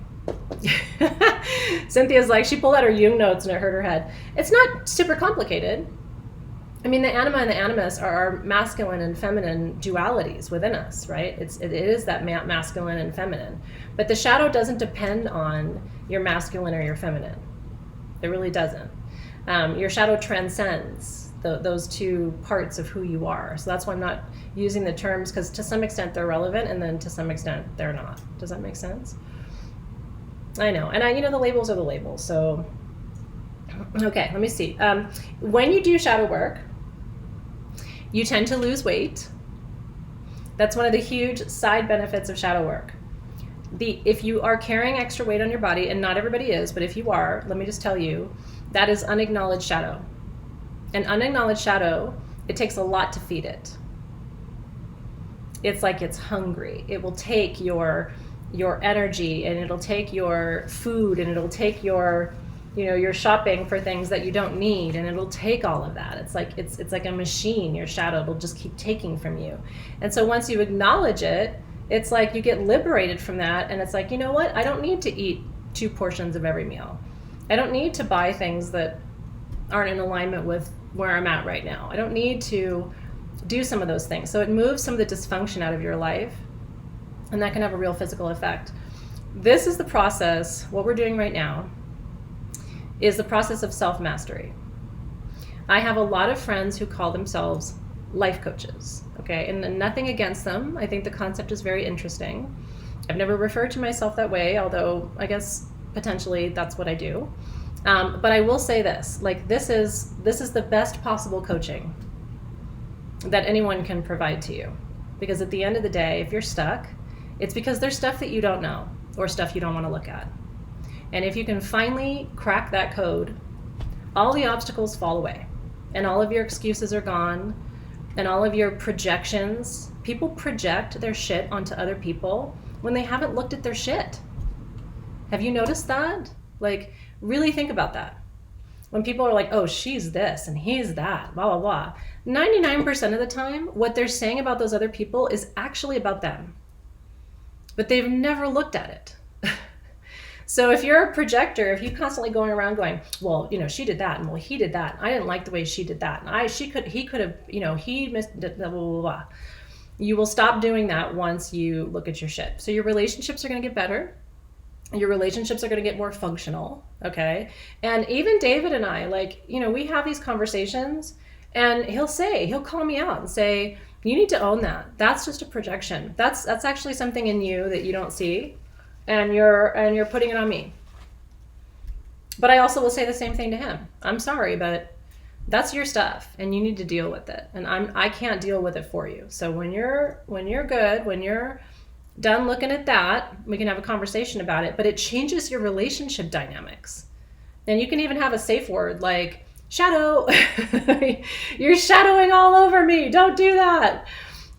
Cynthia's like, she pulled out her Jung notes and it hurt her head. It's not super complicated. I mean, the anima and the animus are our masculine and feminine dualities within us, right? It is that masculine and feminine. But the shadow doesn't depend on your masculine or your feminine. It really doesn't. Your shadow transcends those two parts of who you are. So that's why I'm not using the terms, because to some extent they're relevant, and then to some extent they're not. Does that make sense? I know. And the labels are the labels. So, okay, let me see. When you do shadow work, you tend to lose weight. That's one of the huge side benefits of shadow work. If you are carrying extra weight on your body, and not everybody is, but if you are, let me just tell you, that is unacknowledged shadow. And unacknowledged shadow, it takes a lot to feed it. It's like it's hungry. It will take your energy, and it'll take your food, and it'll take your shopping for things that you don't need, and it'll take all of that. It's like a machine. Your shadow will just keep taking from you. And so once you acknowledge it, it's like you get liberated from that, and it's like, you know what? I don't need to eat 2 portions of every meal. I don't need to buy things that aren't in alignment with where I'm at right now. I don't need to do some of those things. So it moves some of the dysfunction out of your life, and that can have a real physical effect. This is the process. What we're doing right now is the process of self-mastery. I have a lot of friends who call themselves life coaches, okay? And nothing against them. I think the concept is very interesting. I've never referred to myself that way, although I guess potentially that's what I do. But I will say this, like this is the best possible coaching that anyone can provide to you. Because at the end of the day, if you're stuck, it's because there's stuff that you don't know or stuff you don't want to look at. And if you can finally crack that code, all the obstacles fall away and all of your excuses are gone and all of your projections. People project their shit onto other people when they haven't looked at their shit. Have you noticed that? Like, really think about that. When people are like, oh, she's this and he's that, blah, blah, blah. 99% of the time, what they're saying about those other people is actually about them. But they've never looked at it. So if you're a projector, if you're constantly going around going, well, you know, she did that, and well, he did that. I didn't like the way she did that. And he could have, you know, he missed, blah, blah, blah, blah. You will stop doing that once you look at your shit. So your relationships are going to get better. Your relationships are going to get more functional, okay? And even David and I, like, you know, we have these conversations, and he'll call me out and say, you need to own that. That's just a projection. That's actually something in you that you don't see, and you're putting it on me. But I also will say the same thing to him. I'm sorry, but that's your stuff, and you need to deal with it. And I can't deal with it for you. So when you're good, when you're done looking at that, we can have a conversation about it. But it changes your relationship dynamics. And you can even have a safe word like shadow. You're shadowing all over me. Don't do that.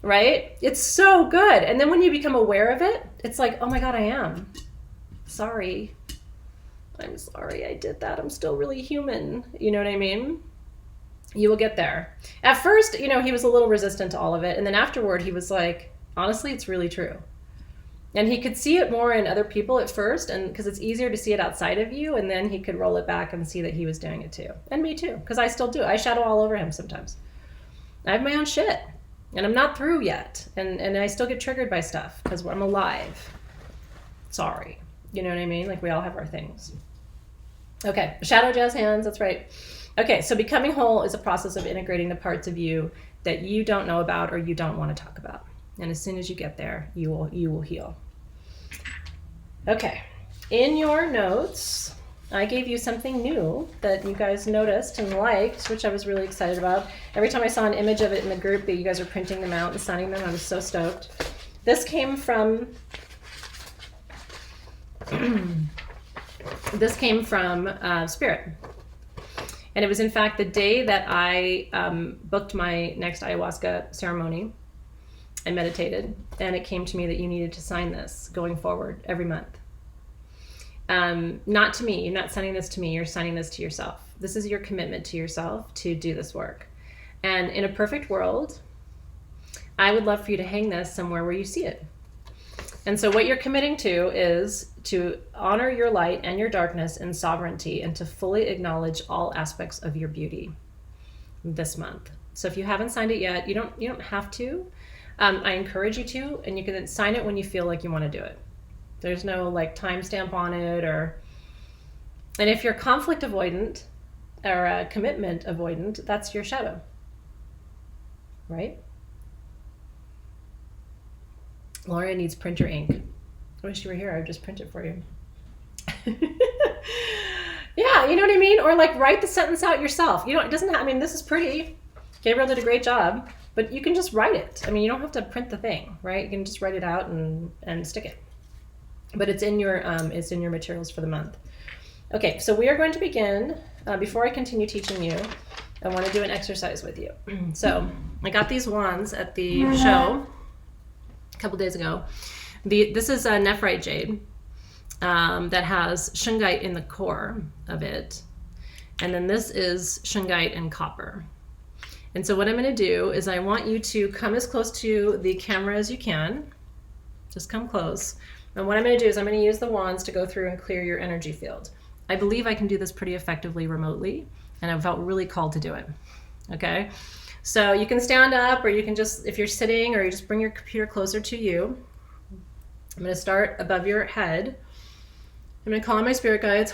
Right? It's so good. And then when you become aware of it, it's like, oh my God, I am. Sorry. I'm sorry I did that. I'm still really human. You know what I mean? You will get there. At first, you know, he was a little resistant to all of it. And then afterward, he was like, honestly, it's really true. And he could see it more in other people at first, and because it's easier to see it outside of you, and then he could roll it back and see that he was doing it too. And me too, because I still do. I shadow all over him sometimes. I have my own shit, and I'm not through yet. And I still get triggered by stuff because I'm alive. Sorry. You know what I mean? Like, we all have our things. Okay, shadow jazz hands, that's right. Okay, so becoming whole is a process of integrating the parts of you that you don't know about or you don't want to talk about. And as soon as you get there, you will heal. Okay, in your notes, I gave you something new that you guys noticed and liked, which I was really excited about. Every time I saw an image of it in the group that you guys are printing them out and signing them, I was so stoked. This came from Spirit. And it was, in fact, the day that I booked my next ayahuasca ceremony. I meditated, and it came to me that you needed to sign this going forward every month. Not to me. You're not sending this to me. You're signing this to yourself. This is your commitment to yourself to do this work. And in a perfect world, I would love for you to hang this somewhere where you see it. And so what you're committing to is to honor your light and your darkness in sovereignty and to fully acknowledge all aspects of your beauty this month. So if you haven't signed it yet, you don't have to. I encourage you to, and you can sign it when you feel like you want to do it. There's no like timestamp on it, and if you're conflict avoidant or commitment avoidant, that's your shadow, right? Laura needs printer ink. I wish you were here. I would just print it for you. Yeah, you know what I mean? Or like write the sentence out yourself. It doesn't have, I mean, this is pretty. Gabriel did a great job. But you can just write it. I mean, you don't have to print the thing, right? You can just write it out and stick it. But it's in your materials for the month. Okay, so we are going to begin. Before I continue teaching you, I want to do an exercise with you. So I got these wands at the show a couple days ago. This is a nephrite jade that has shungite in the core of it. And then this is shungite and copper. And so what I'm going to do is I want you to come as close to the camera as you can. Just come close. And what I'm going to do is I'm going to use the wands to go through and clear your energy field. I believe I can do this pretty effectively remotely, and I felt really called to do it. Okay? So you can stand up, or you can just, if you're sitting, or you just bring your computer closer to you. I'm going to start above your head. I'm going to call on my spirit guides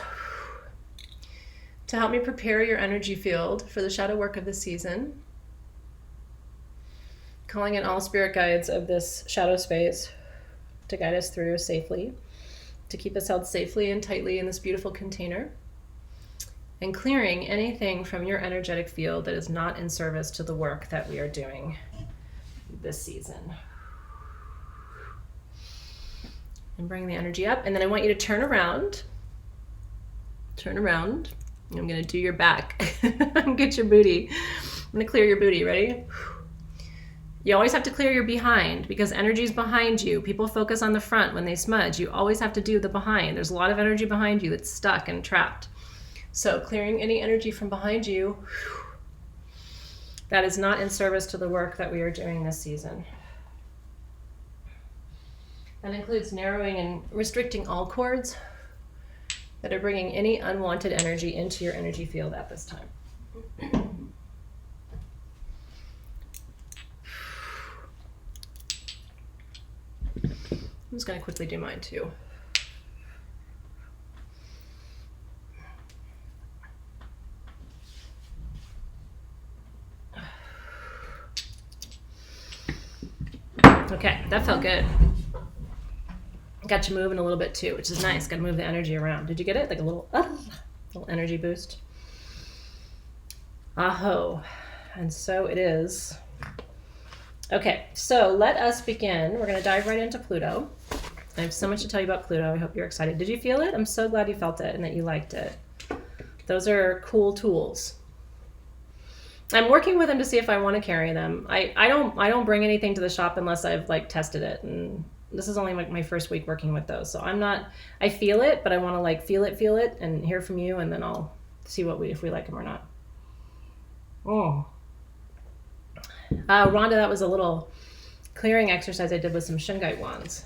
to help me prepare your energy field for the shadow work of this season. Calling in all spirit guides of this shadow space to guide us through safely, to keep us held safely and tightly in this beautiful container, and clearing anything from your energetic field that is not in service to the work that we are doing this season. And bring the energy up, and then I want you to turn around. Turn around. I'm going to do your back. Get your booty. I'm going to clear your booty. Ready? You always have to clear your behind, because energy is behind you. People focus on the front when they smudge. You always have to do the behind. There's a lot of energy behind you that's stuck and trapped. So clearing any energy from behind you that is not in service to the work that we are doing this season. That includes narrowing and restricting all cords that are bringing any unwanted energy into your energy field at this time. I'm just going to quickly do mine too. Okay, that felt good. Got you moving a little bit too, which is nice. Got to move the energy around. Did you get it? Like a little energy boost. Aho. And so it is. Okay, so let us begin. We're going to dive right into Pluto. I have so much to tell you about Pluto. I hope you're excited. Did you feel it? I'm so glad you felt it and that you liked it. Those are cool tools. I'm working with them to see if I want to carry them. I don't bring anything to the shop unless I've like tested it, and this is only like my first week working with those. So I feel it, but I want to like feel it and hear from you, and then I'll see if we like them or not. Oh. Rhonda, that was a little clearing exercise I did with some shungite wands.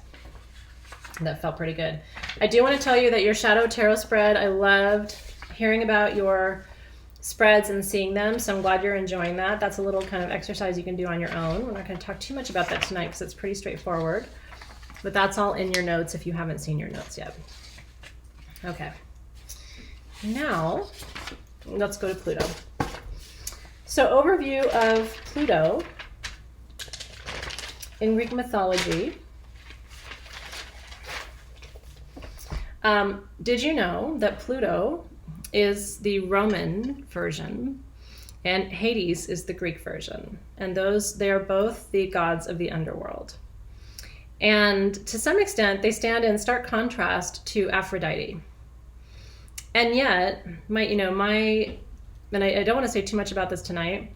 That felt pretty good. I do want to tell you that your shadow tarot spread, I loved hearing about your spreads and seeing them, so I'm glad you're enjoying that. That's a little kind of exercise you can do on your own. We're not going to talk too much about that tonight because it's pretty straightforward, but that's all in your notes if you haven't seen your notes yet. Okay, now let's go to Pluto. So overview of Pluto in Greek mythology. Did you know that Pluto is the Roman version and Hades is the Greek version? And they are both the gods of the underworld. And to some extent, they stand in stark contrast to Aphrodite. And yet, I don't want to say too much about this tonight,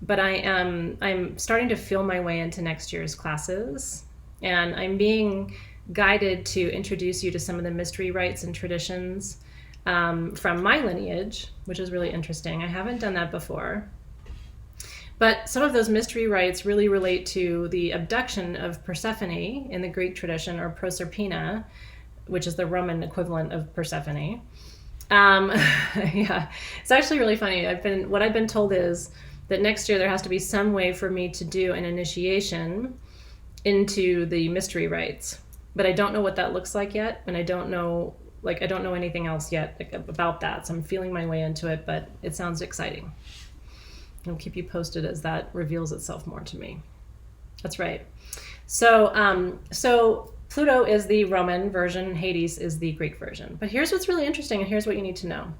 but I'm starting to feel my way into next year's classes, and I'm being guided to introduce you to some of the mystery rites and traditions from my lineage, which is really interesting. I haven't done that before. But some of those mystery rites really relate to the abduction of Persephone in the Greek tradition, or Proserpina, which is the Roman equivalent of Persephone. Yeah, it's actually really funny. What I've been told is that next year there has to be some way for me to do an initiation into the mystery rites, but I don't know what that looks like yet, and I don't know anything else yet about that. So I'm feeling my way into it, but it sounds exciting. I'll keep you posted as that reveals itself more to me. That's right. So Pluto is the Roman version, Hades is the Greek version. But here's what's really interesting, and here's what you need to know.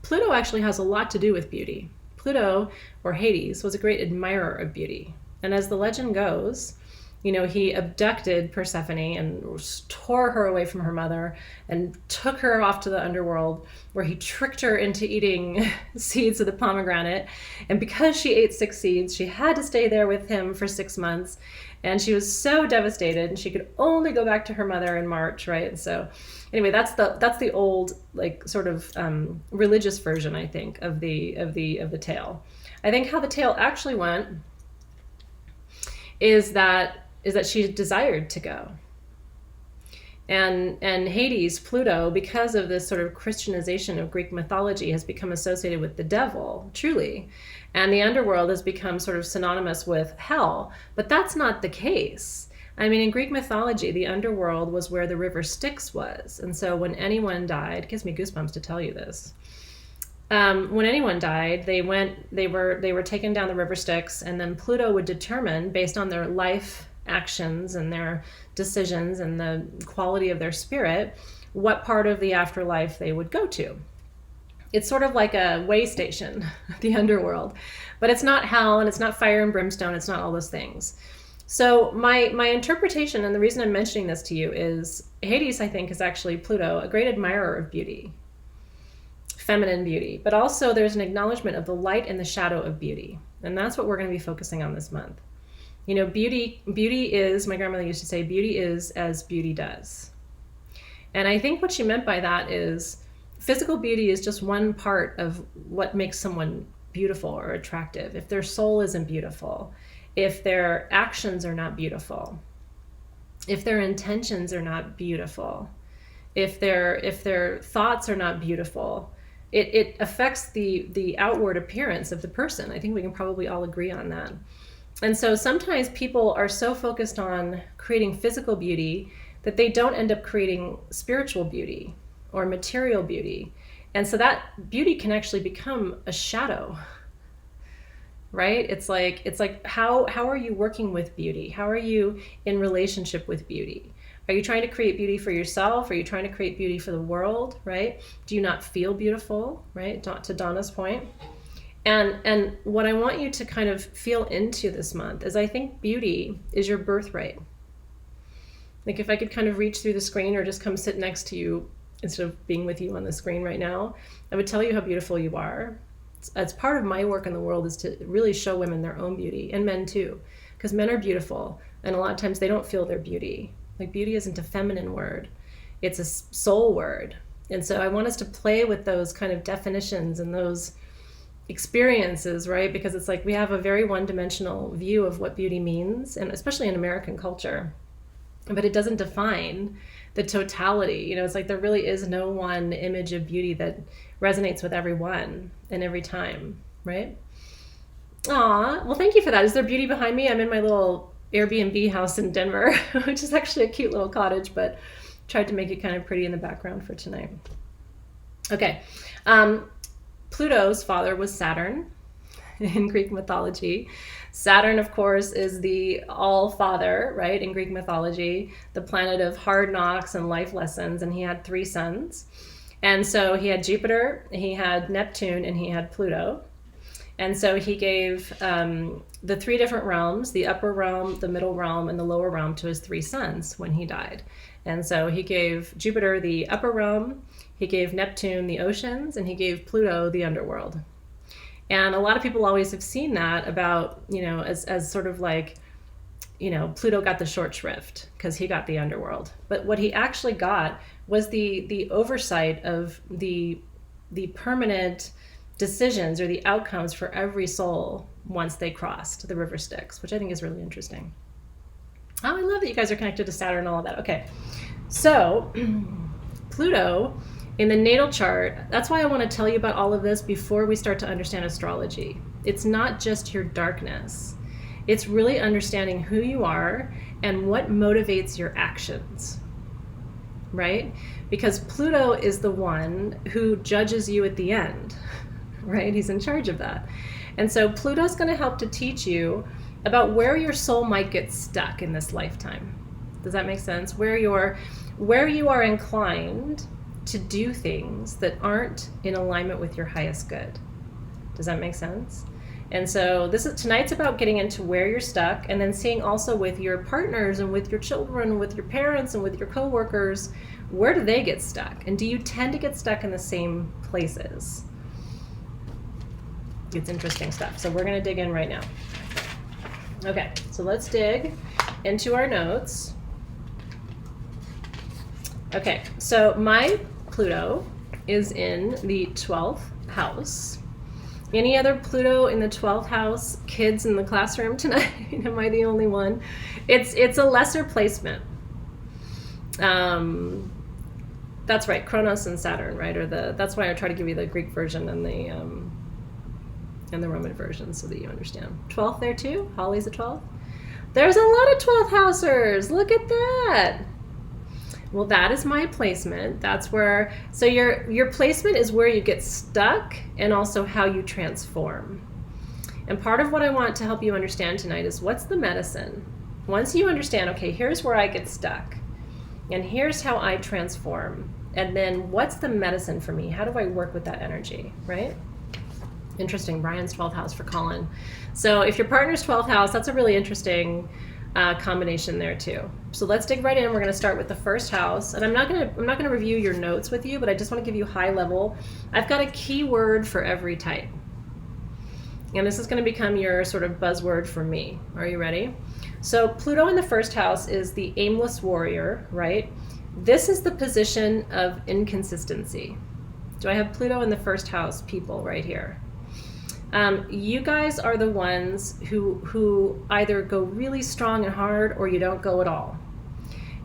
Pluto actually has a lot to do with beauty. Pluto, or Hades, was a great admirer of beauty. And as the legend goes, he abducted Persephone and tore her away from her mother and took her off to the underworld, where he tricked her into eating seeds of the pomegranate. And because she ate 6 seeds, she had to stay there with him for 6 months. And she was so devastated, and she could only go back to her mother in March, right? And so anyway, that's the old, like, sort of religious version, I think, of the tale. I think how the tale actually went is that she desired to go. And Hades, Pluto, because of this sort of Christianization of Greek mythology, has become associated with the devil, truly. And the underworld has become sort of synonymous with hell. But that's not the case. I mean, in Greek mythology, the underworld was where the river Styx was. And so when anyone died, it gives me goosebumps to tell you this. When anyone died, they were taken down the river Styx, and then Pluto would determine, based on their life actions and their decisions and the quality of their spirit, what part of the afterlife they would go to. It's sort of like a way station, the underworld, but it's not hell and it's not fire and brimstone. It's not all those things. So my interpretation, and the reason I'm mentioning this to you, is Hades, I think, is actually Pluto, a great admirer of beauty, feminine beauty, but also there's an acknowledgement of the light and the shadow of beauty. And that's what we're going to be focusing on this month. You know, beauty is, my grandmother used to say, beauty is as beauty does. And I think what she meant by that is physical beauty is just one part of what makes someone beautiful or attractive. If their soul isn't beautiful, if their actions are not beautiful, if their intentions are not beautiful, if their thoughts are not beautiful, it affects the outward appearance of the person. I think we can probably all agree on that. And so sometimes people are so focused on creating physical beauty that they don't end up creating spiritual beauty or material beauty. And so that beauty can actually become a shadow, right? It's like how are you working with beauty? How are you in relationship with beauty? Are you trying to create beauty for yourself? Are you trying to create beauty for the world, right? Do you not feel beautiful, right? To Donna's point. And what I want you to kind of feel into this month is I think beauty is your birthright. Like if I could kind of reach through the screen or just come sit next to you instead of being with you on the screen right now, I would tell you how beautiful you are. As part of my work in the world is to really show women their own beauty, and men too, because men are beautiful and a lot of times they don't feel their beauty. Like beauty isn't a feminine word, it's a soul word. And so I want us to play with those kind of definitions and those experiences, right? Because it's like we have a very one-dimensional view of what beauty means, and especially in American culture, but it doesn't define the totality. You know, it's like there really is no one image of beauty that resonates with everyone and every time, right? Aw, well, thank you for that. Is there beauty behind me? I'm in my little Airbnb house in Denver, which is actually a cute little cottage, but tried to make it kind of pretty in the background for tonight. Okay. Pluto's father was Saturn in Greek mythology. Saturn, of course, is the all-father, right, in Greek mythology, the planet of hard knocks and life lessons, and he had 3 sons. And so he had Jupiter, he had Neptune, and he had Pluto. And so he gave the 3 different realms, the upper realm, the middle realm, and the lower realm, to his 3 sons when he died. And so he gave Jupiter the upper realm, he gave Neptune the oceans, and he gave Pluto the underworld. And a lot of people always have seen that about, you know, as sort of like, you know, Pluto got the short shrift because he got the underworld. But what he actually got was the oversight of the permanent decisions or the outcomes for every soul once they crossed the river Styx, which I think is really interesting. Oh, I love that you guys are connected to Saturn and all of that. Okay, so Pluto in the natal chart, that's why I want to tell you about all of this before we start to understand astrology. It's not just your darkness. It's really understanding who you are and what motivates your actions, right? Because Pluto is the one who judges you at the end, right? He's in charge of that. And so Pluto's going to help to teach you about where your soul might get stuck in this lifetime. Does that make sense? Where you are inclined to do things that aren't in alignment with your highest good. Does that make sense? And so tonight's about getting into where you're stuck, and then seeing also with your partners and with your children, with your parents and with your coworkers, where do they get stuck? And do you tend to get stuck in the same places? It's interesting stuff. So we're going to dig in right now. Okay, so let's dig into our notes. Okay, so my Pluto is in the 12th house. Any other Pluto in the 12th house kids in the classroom tonight? Am I the only one? It's a lesser placement. Um, that's right, Kronos and Saturn, right? That's why I try to give you the Greek version and the Roman version so that you understand. 12th there too. Holly's a 12th. There's a lot of 12th housers. Look at that. Well, that is my placement. That's where, so your placement is where you get stuck and also how you transform. And part of what I want to help you understand tonight is what's the medicine. Once you understand, okay, here's where I get stuck and here's how I transform. And then what's the medicine for me? How do I work with that energy, right? Interesting, Brian's 12th house for Colin. So if your partner's 12th house, that's a really interesting combination there too. So let's dig right in. We're going to start with the first house, and I'm not going to review your notes with you, but I just want to give you high level. I've got a keyword for every type, and this is going to become your sort of buzzword for me. Are you ready? So Pluto in the first house is the aimless warrior, right? This is the position of inconsistency. Do I have Pluto in the first house people right here? You guys are the ones who either go really strong and hard or you don't go at all.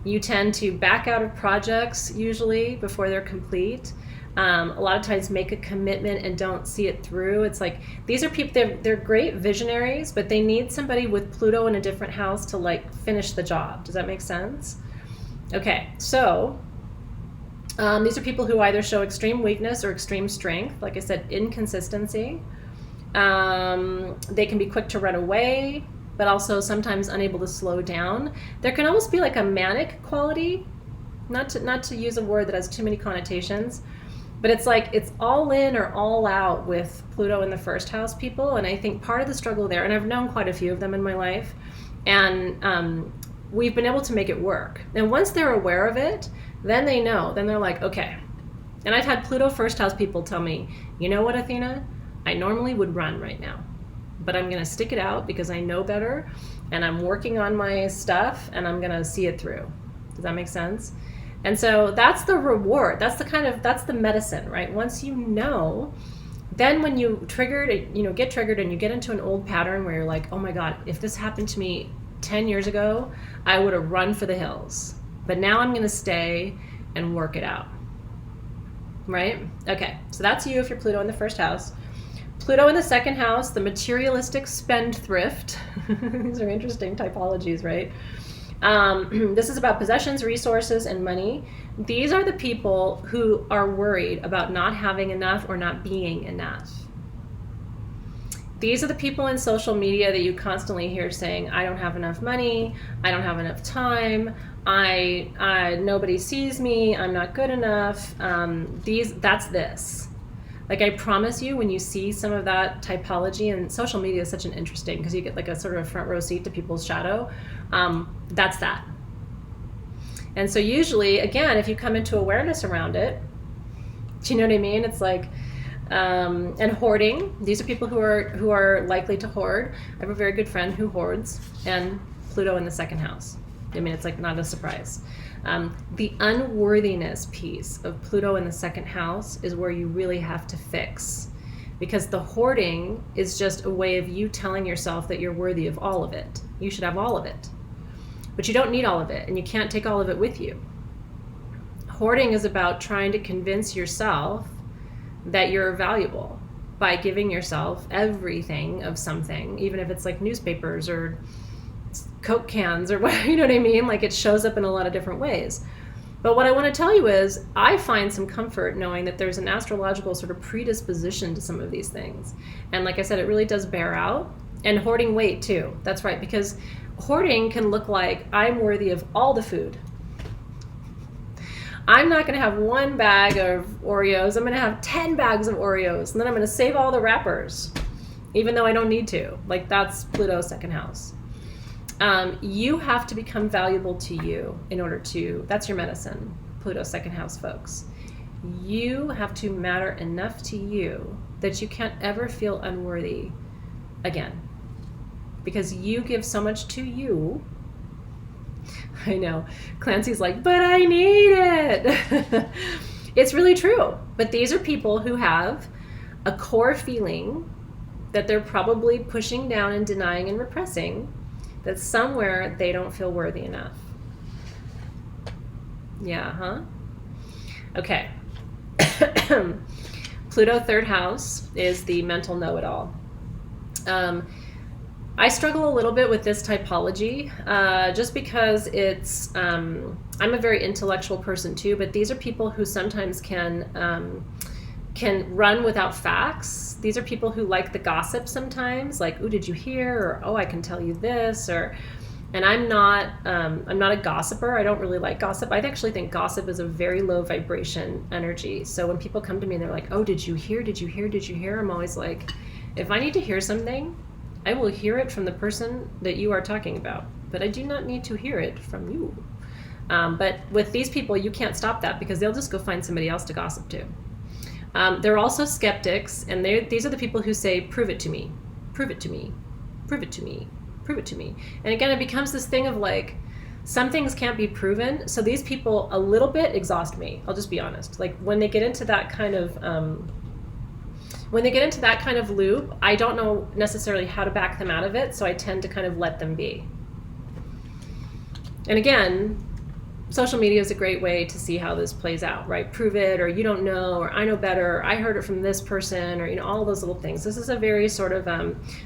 You tend to back out of projects usually before they're complete. A lot of times make a commitment and don't see it through. It's like these are people, they're great visionaries, but they need somebody with Pluto in a different house to like finish the job. Does that make sense? Okay, so these are people who either show extreme weakness or extreme strength. Like I said, inconsistency. They can be quick to run away, but also sometimes unable to slow down. There can almost be like a manic quality, not to use a word that has too many connotations, but it's like it's all in or all out with Pluto in the first house people. And I think part of the struggle there, and I've known quite a few of them in my life, and we've been able to make it work. And once they're aware of it, then they know, then they're like, okay. And I've had Pluto first house people tell me, you know what, Athena? I normally would run right now, but I'm going to stick it out because I know better and I'm working on my stuff and I'm going to see it through. Does that make sense? And so that's the reward. That's the medicine, right? Once you know, then when you get triggered and you get into an old pattern where you're like, oh my God, if this happened to me 10 years ago, I would have run for the hills. But now I'm going to stay and work it out. Right? Okay. So that's you if you're Pluto in the first house. Pluto in the second house, the materialistic spendthrift. These are interesting typologies, right? This is about possessions, resources, and money. These are the people who are worried about not having enough or not being enough. These are the people in social media that you constantly hear saying, I don't have enough money, I don't have enough time, nobody sees me, I'm not good enough. That's this. Like I promise you, when you see some of that typology, and social media is such an interesting, because you get like a sort of a front row seat to people's shadow, that's that. And so usually, again, if you come into awareness around it, do you know what I mean? It's like, and hoarding. These are people who are likely to hoard. I have a very good friend who hoards, and Pluto in the second house. I mean, it's like not a surprise. The unworthiness piece of Pluto in the second house is where you really have to fix, because the hoarding is just a way of you telling yourself that you're worthy of all of it. You should have all of it, but you don't need all of it, and you can't take all of it with you. Hoarding is about trying to convince yourself that you're valuable by giving yourself everything of something, even if it's like newspapers or Coke cans or what, you know what I mean? Like it shows up in a lot of different ways. But what I want to tell you is I find some comfort knowing that there's an astrological sort of predisposition to some of these things. And like I said, it really does bear out. And hoarding weight too. That's right, because hoarding can look like I'm worthy of all the food. I'm not going to have one bag of Oreos. I'm going to have 10 bags of Oreos. And then I'm going to save all the wrappers, even though I don't need to. Like that's Pluto's second house. You have to become valuable to you in order to, that's your medicine, Pluto's second house folks. You have to matter enough to you that you can't ever feel unworthy again. Because you give so much to you. I know. Clancy's like, but I need it. It's really true. But these are people who have a core feeling that they're probably pushing down and denying and repressing, that somewhere they don't feel worthy enough. Yeah, huh? Okay. Pluto, third house, is the mental know-it-all. I struggle a little bit with this typology, just because I'm a very intellectual person too, but these are people who sometimes can run without facts. These are people who like the gossip sometimes, like, "Ooh, did you hear?" Or, "Oh, I can tell you this," or. And I'm not a gossiper. I don't really like gossip. I actually think gossip is a very low vibration energy. So when people come to me and they're like, "Oh, did you hear? Did you hear? Did you hear?" I'm always like, if I need to hear something, I will hear it from the person that you are talking about. But I do not need to hear it from you. But with these people, you can't stop that because they'll just go find somebody else to gossip to. They're also skeptics, and these are the people who say, "Prove it to me, prove it to me, prove it to me, prove it to me." And again, it becomes this thing of like, some things can't be proven. So these people a little bit exhaust me. I'll just be honest. Like when they get into that kind of loop, I don't know necessarily how to back them out of it. So I tend to kind of let them be. And again, social media is a great way to see how this plays out, right? Prove it, or you don't know, or I know better, or I heard it from this person, or all those little things. This is a very sort of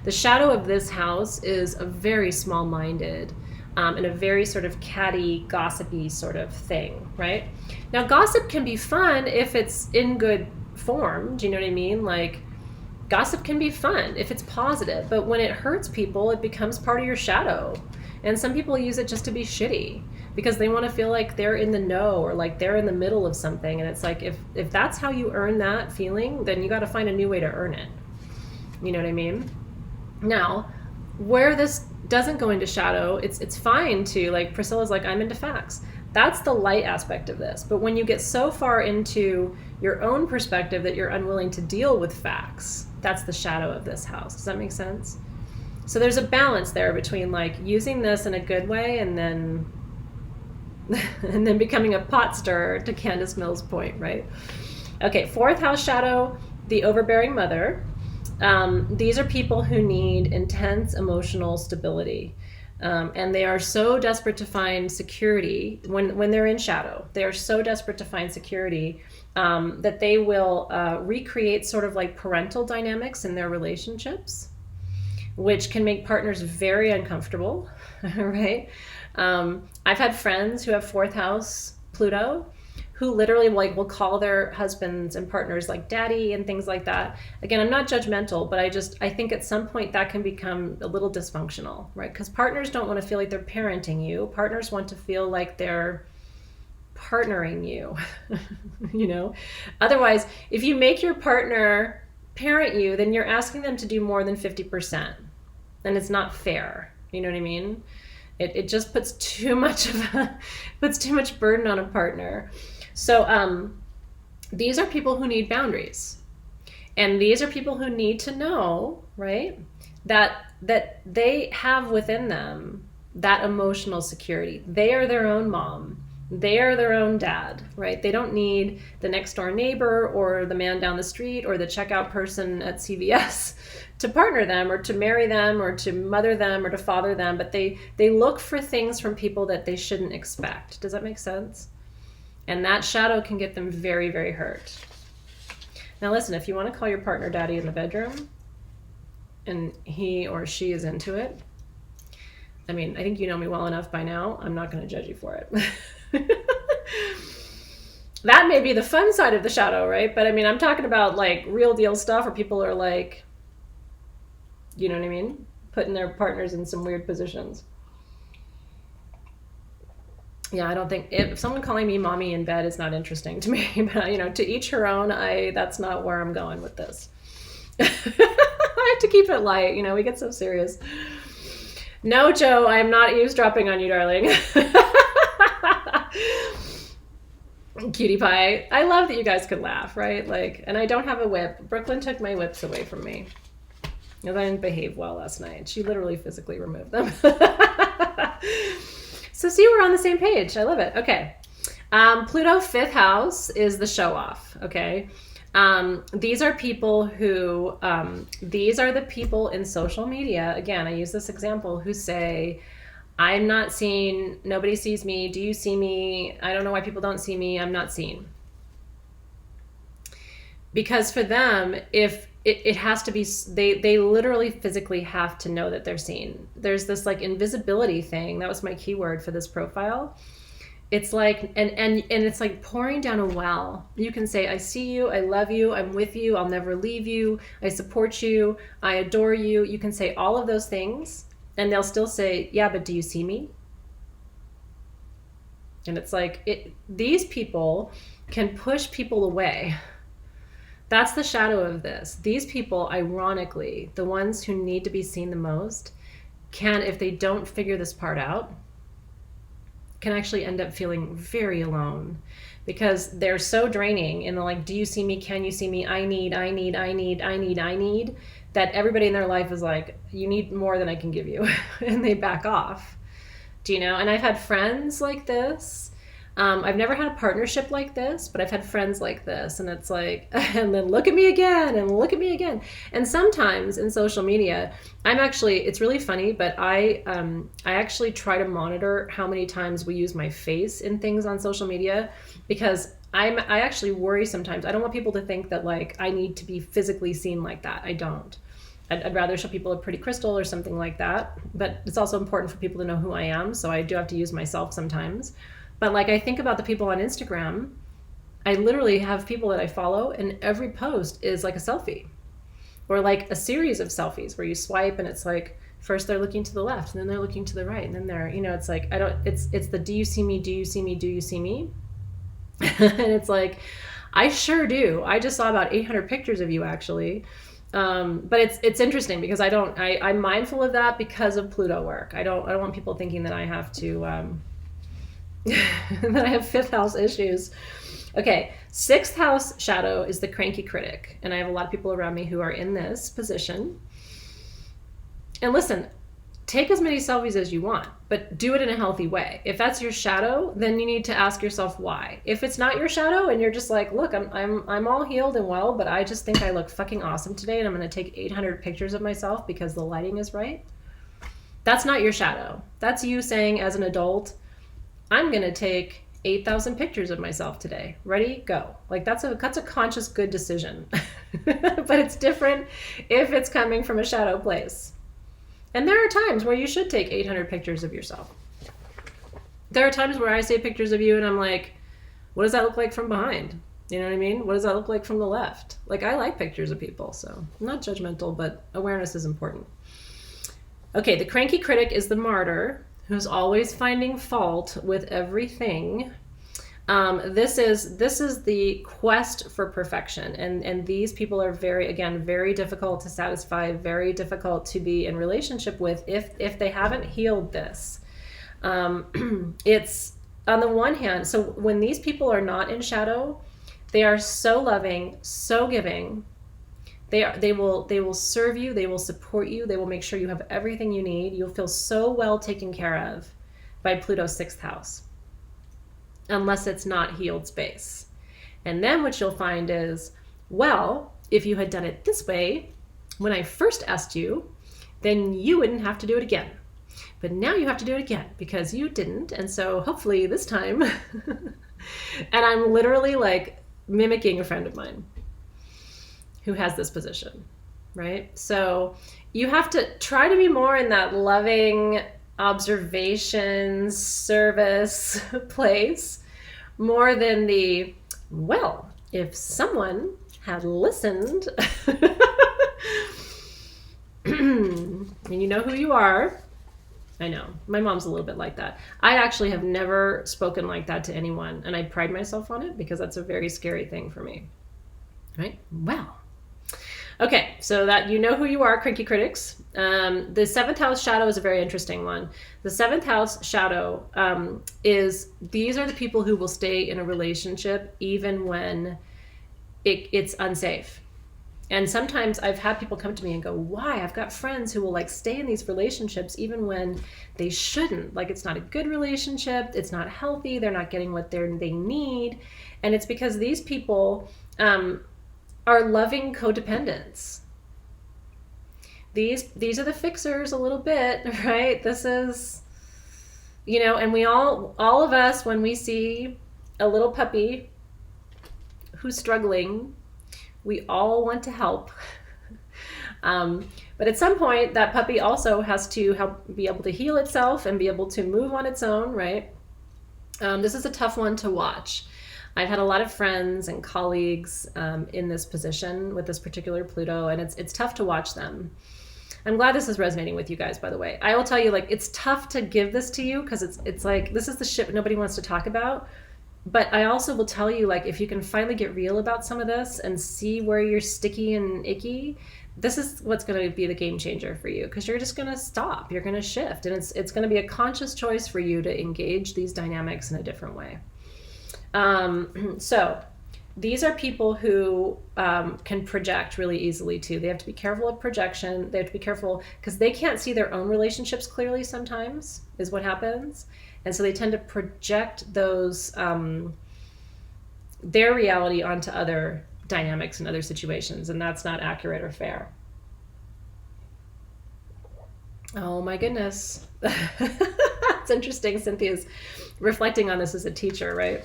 the shadow of this house is a very small-minded and a very sort of catty, gossipy sort of thing, right? Now, gossip can be fun if it's in good form. Do you know what I mean? Like, gossip can be fun if it's positive, but when it hurts people, it becomes part of your shadow. And some people use it just to be shitty because they want to feel like they're in the know or like they're in the middle of something. And it's like, if that's how you earn that feeling, then you got to find a new way to earn it. You know what I mean? Now, where this doesn't go into shadow, it's fine to, like Priscilla's like, I'm into facts. That's the light aspect of this. But when you get so far into your own perspective that you're unwilling to deal with facts, that's the shadow of this house. Does that make sense? So there's a balance there between like using this in a good way and then becoming a pot stirrer, to Candace Mill's point, right? Okay, fourth house shadow, the overbearing mother. These are people who need intense emotional stability. And they are so desperate to find security when they're in shadow. They are so desperate to find security that they will recreate sort of like parental dynamics in their relationships, which can make partners very uncomfortable, right? I've had friends who have fourth house Pluto who literally like will call their husbands and partners like daddy and things like that. Again, I'm not judgmental, but I think at some point that can become a little dysfunctional, right? Because partners don't want to feel like they're parenting you. Partners want to feel like they're partnering you, Otherwise, if you make your partner parent you, then you're asking them to do more than 50%. And it's not fair. You know what I mean? It just puts too much burden on a partner. So these are people who need boundaries. And these are people who need to know, right, that they have within them that emotional security. They are their own mom. They are their own dad, right? They don't need the next door neighbor or the man down the street or the checkout person at CVS to partner them or to marry them or to mother them or to father them, but they look for things from people that they shouldn't expect. Does that make sense? And that shadow can get them very, very hurt. Now listen, if you want to call your partner daddy in the bedroom and he or she is into it, I mean, I think you know me well enough by now. I'm not going to judge you for it. That may be the fun side of the shadow, right? But I mean, I'm talking about like real deal stuff where people are like, you know what I mean? Putting their partners in some weird positions. Yeah, I don't think if someone calling me mommy in bed is not interesting to me, but to each her own. That's not where I'm going with this. I have to keep it light. We get so serious. No, Joe, I am not eavesdropping on you, darling. Cutie pie. I love that you guys could laugh, right? And I don't have a whip. Brooklyn took my whips away from me because I didn't behave well last night. She literally physically removed them. So see, we're on the same page. I love it. Okay. Pluto, fifth house, is the show off. Okay. These are people who, these are the people in social media. Again, I use this example who say, I'm not seen. Nobody sees me. Do you see me? I don't know why people don't see me. I'm not seen. Because for them, if it has to be, they literally physically have to know that they're seen. There's this like invisibility thing. That was my keyword for this profile. It's like, and it's like pouring down a well. You can say, I see you, I love you, I'm with you, I'll never leave you, I support you, I adore you. You can say all of those things, and they'll still say, yeah, but do you see me? And it's like, these people can push people away. That's the shadow of this. These people, ironically, the ones who need to be seen the most, can, if they don't figure this part out, can actually end up feeling very alone, because they're so draining in the like, do you see me? Can you see me? I need, that everybody in their life is like, you need more than I can give you. And they back off. Do you know? And I've had friends like this. I've never had a partnership like this, but I've had friends like this, and it's like, and then look at me again, and look at me again. And sometimes in social media, it's really funny, but I actually try to monitor how many times we use my face in things on social media, because I actually worry sometimes. I don't want people to think that like I need to be physically seen like that. I don't. I'd rather show people a pretty crystal or something like that. But it's also important for people to know who I am, so I do have to use myself sometimes. But like, I think about the people on Instagram. I literally have people that I follow, and every post is like a selfie, or like a series of selfies where you swipe and it's like, first they're looking to the left, and then they're looking to the right, and then they're, it's like, it's the, do you see me? Do you see me? Do you see me? And it's like, I sure do. I just saw about 800 pictures of you, actually. But it's interesting because I'm mindful of that because of Pluto work. I don't want people thinking that I have to, that I have fifth house issues. Okay, sixth house shadow is the cranky critic. And I have a lot of people around me who are in this position. And listen, take as many selfies as you want, but do it in a healthy way. If that's your shadow, then you need to ask yourself why. If it's not your shadow and you're just like, look, I'm all healed and well, but I just think I look fucking awesome today, and I'm going to take 800 pictures of myself because the lighting is right. That's not your shadow. That's you saying, as an adult, I'm going to take 8,000 pictures of myself today. Ready? Go. Like, that's a conscious, good decision. But it's different if it's coming from a shadow place. And there are times where you should take 800 pictures of yourself. There are times where I see pictures of you and I'm like, what does that look like from behind? You know what I mean? What does that look like from the left? Like, I like pictures of people, so I'm not judgmental, but awareness is important. Okay, the cranky critic is the martyr, who's always finding fault with everything. This is the quest for perfection, and these people are very difficult to satisfy, very difficult to be in relationship with if they haven't healed this. It's, on the one hand, so when these people are not in shadow, they are so loving, so giving. They will serve you, they will support you, they will make sure you have everything you need. You'll feel so well taken care of by Pluto's sixth house, unless it's not healed space. And then what you'll find is, well, if you had done it this way when I first asked you, then you wouldn't have to do it again. But now you have to do it again because you didn't, and so hopefully this time. And I'm literally like mimicking a friend of mine who has this position, right? So you have to try to be more in that loving observation, service place, more than the, well, if someone had listened, and you know who you are. I know, my mom's a little bit like that. I actually have never spoken like that to anyone, and I pride myself on it because that's a very scary thing for me, right? Well, okay, so that you know who you are, cranky critics. The seventh house shadow is a very interesting one. The seventh house shadow these are the people who will stay in a relationship even when it's unsafe. And sometimes I've had people come to me and go, why? I've got friends who will like stay in these relationships even when they shouldn't. Like, it's not a good relationship. It's not healthy. They're not getting what they need. And it's because these people are loving codependents. These are the fixers a little bit, right? This is And all of us, when we see a little puppy who's struggling, we all want to help. But at some point, that puppy also has to help be able to heal itself and be able to move on its own, right? This is a tough one to watch. I've had a lot of friends and colleagues in this position with this particular Pluto, and it's tough to watch them. I'm glad this is resonating with you guys, by the way. I will tell you, like, it's tough to give this to you because it's like, this is the shit nobody wants to talk about. But I also will tell you, like, if you can finally get real about some of this and see where you're sticky and icky, this is what's going to be the game changer for you, because you're just going to stop. You're going to shift, and it's going to be a conscious choice for you to engage these dynamics in a different way. So these are people who can project really easily too. They have to be careful of projection. They have to be careful because they can't see their own relationships clearly sometimes, is what happens. And so they tend to project those, their reality onto other dynamics and other situations, and that's not accurate or fair. Oh my goodness. It's interesting. Cynthia's reflecting on this as a teacher, right?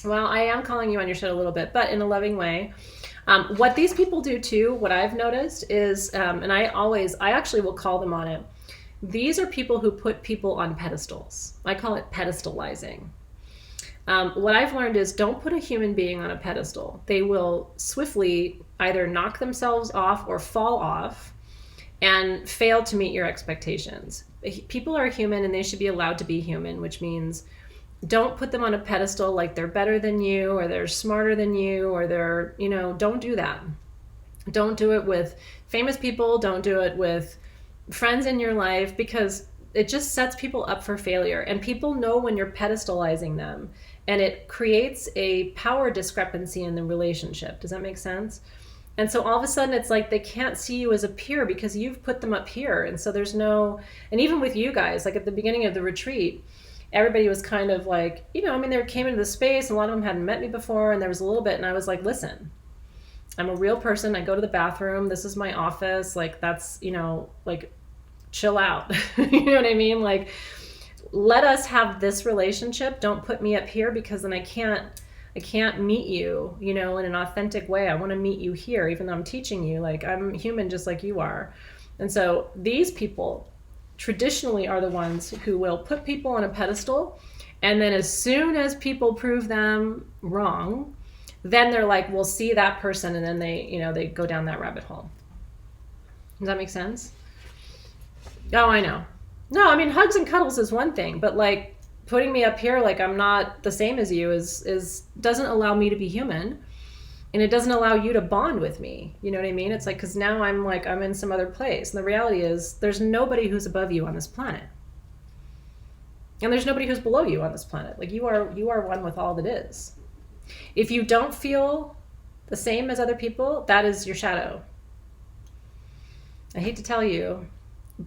Well, I am calling you on your shit a little bit, but in a loving way. What these people do too, what I've noticed is, and I actually will call them on it. These are people who put people on pedestals. I call it pedestalizing. What I've learned is don't put a human being on a pedestal. They will swiftly either knock themselves off or fall off and fail to meet your expectations. People are human and they should be allowed to be human, which means don't put them on a pedestal like they're better than you or they're smarter than you or they're, don't do that. Don't do it with famous people. Don't do it with friends in your life, because it just sets people up for failure. And people know when you're pedestalizing them, and it creates a power discrepancy in the relationship. Does that make sense? And so all of a sudden it's like they can't see you as a peer because you've put them up here. And so and even with you guys, like at the beginning of the retreat, everybody was kind of like, they came into the space, a lot of them hadn't met me before, and there was a little bit, and I was like, listen, I'm a real person. I go to the bathroom. This is my office. Like, that's, like, chill out. You know what I mean? Like, let us have this relationship. Don't put me up here, because then I can't meet you, in an authentic way. I want to meet you here, even though I'm teaching you. Like, I'm human just like you are. And so these people traditionally are the ones who will put people on a pedestal, and then as soon as people prove them wrong, then they're like, we'll see that person, and then they go down that rabbit hole. Does that make sense? Oh, I know. No, I mean, hugs and cuddles is one thing, but like putting me up here like I'm not the same as you is doesn't allow me to be human, and it doesn't allow you to bond with me. You know what I mean? It's like, because now I'm in some other place, and the reality is there's nobody who's above you on this planet, and there's nobody who's below you on this planet. Like, you are one with all that is. If you don't feel the same as other people, that is your shadow. I hate to tell you,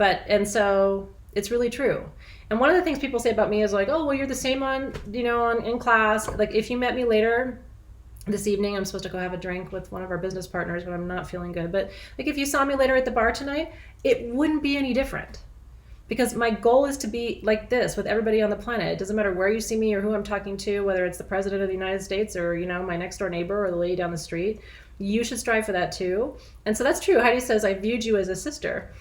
and so it's really true. And one of the things people say about me is like, oh, well, you're the same in class. Like, if you met me later this evening, I'm supposed to go have a drink with one of our business partners, but I'm not feeling good. But like, if you saw me later at the bar tonight, it wouldn't be any different, because my goal is to be like this with everybody on the planet. It doesn't matter where you see me or who I'm talking to, whether it's the president of the United States or, my next door neighbor or the lady down the street. You should strive for that too. And so that's true. Heidi says, I viewed you as a sister.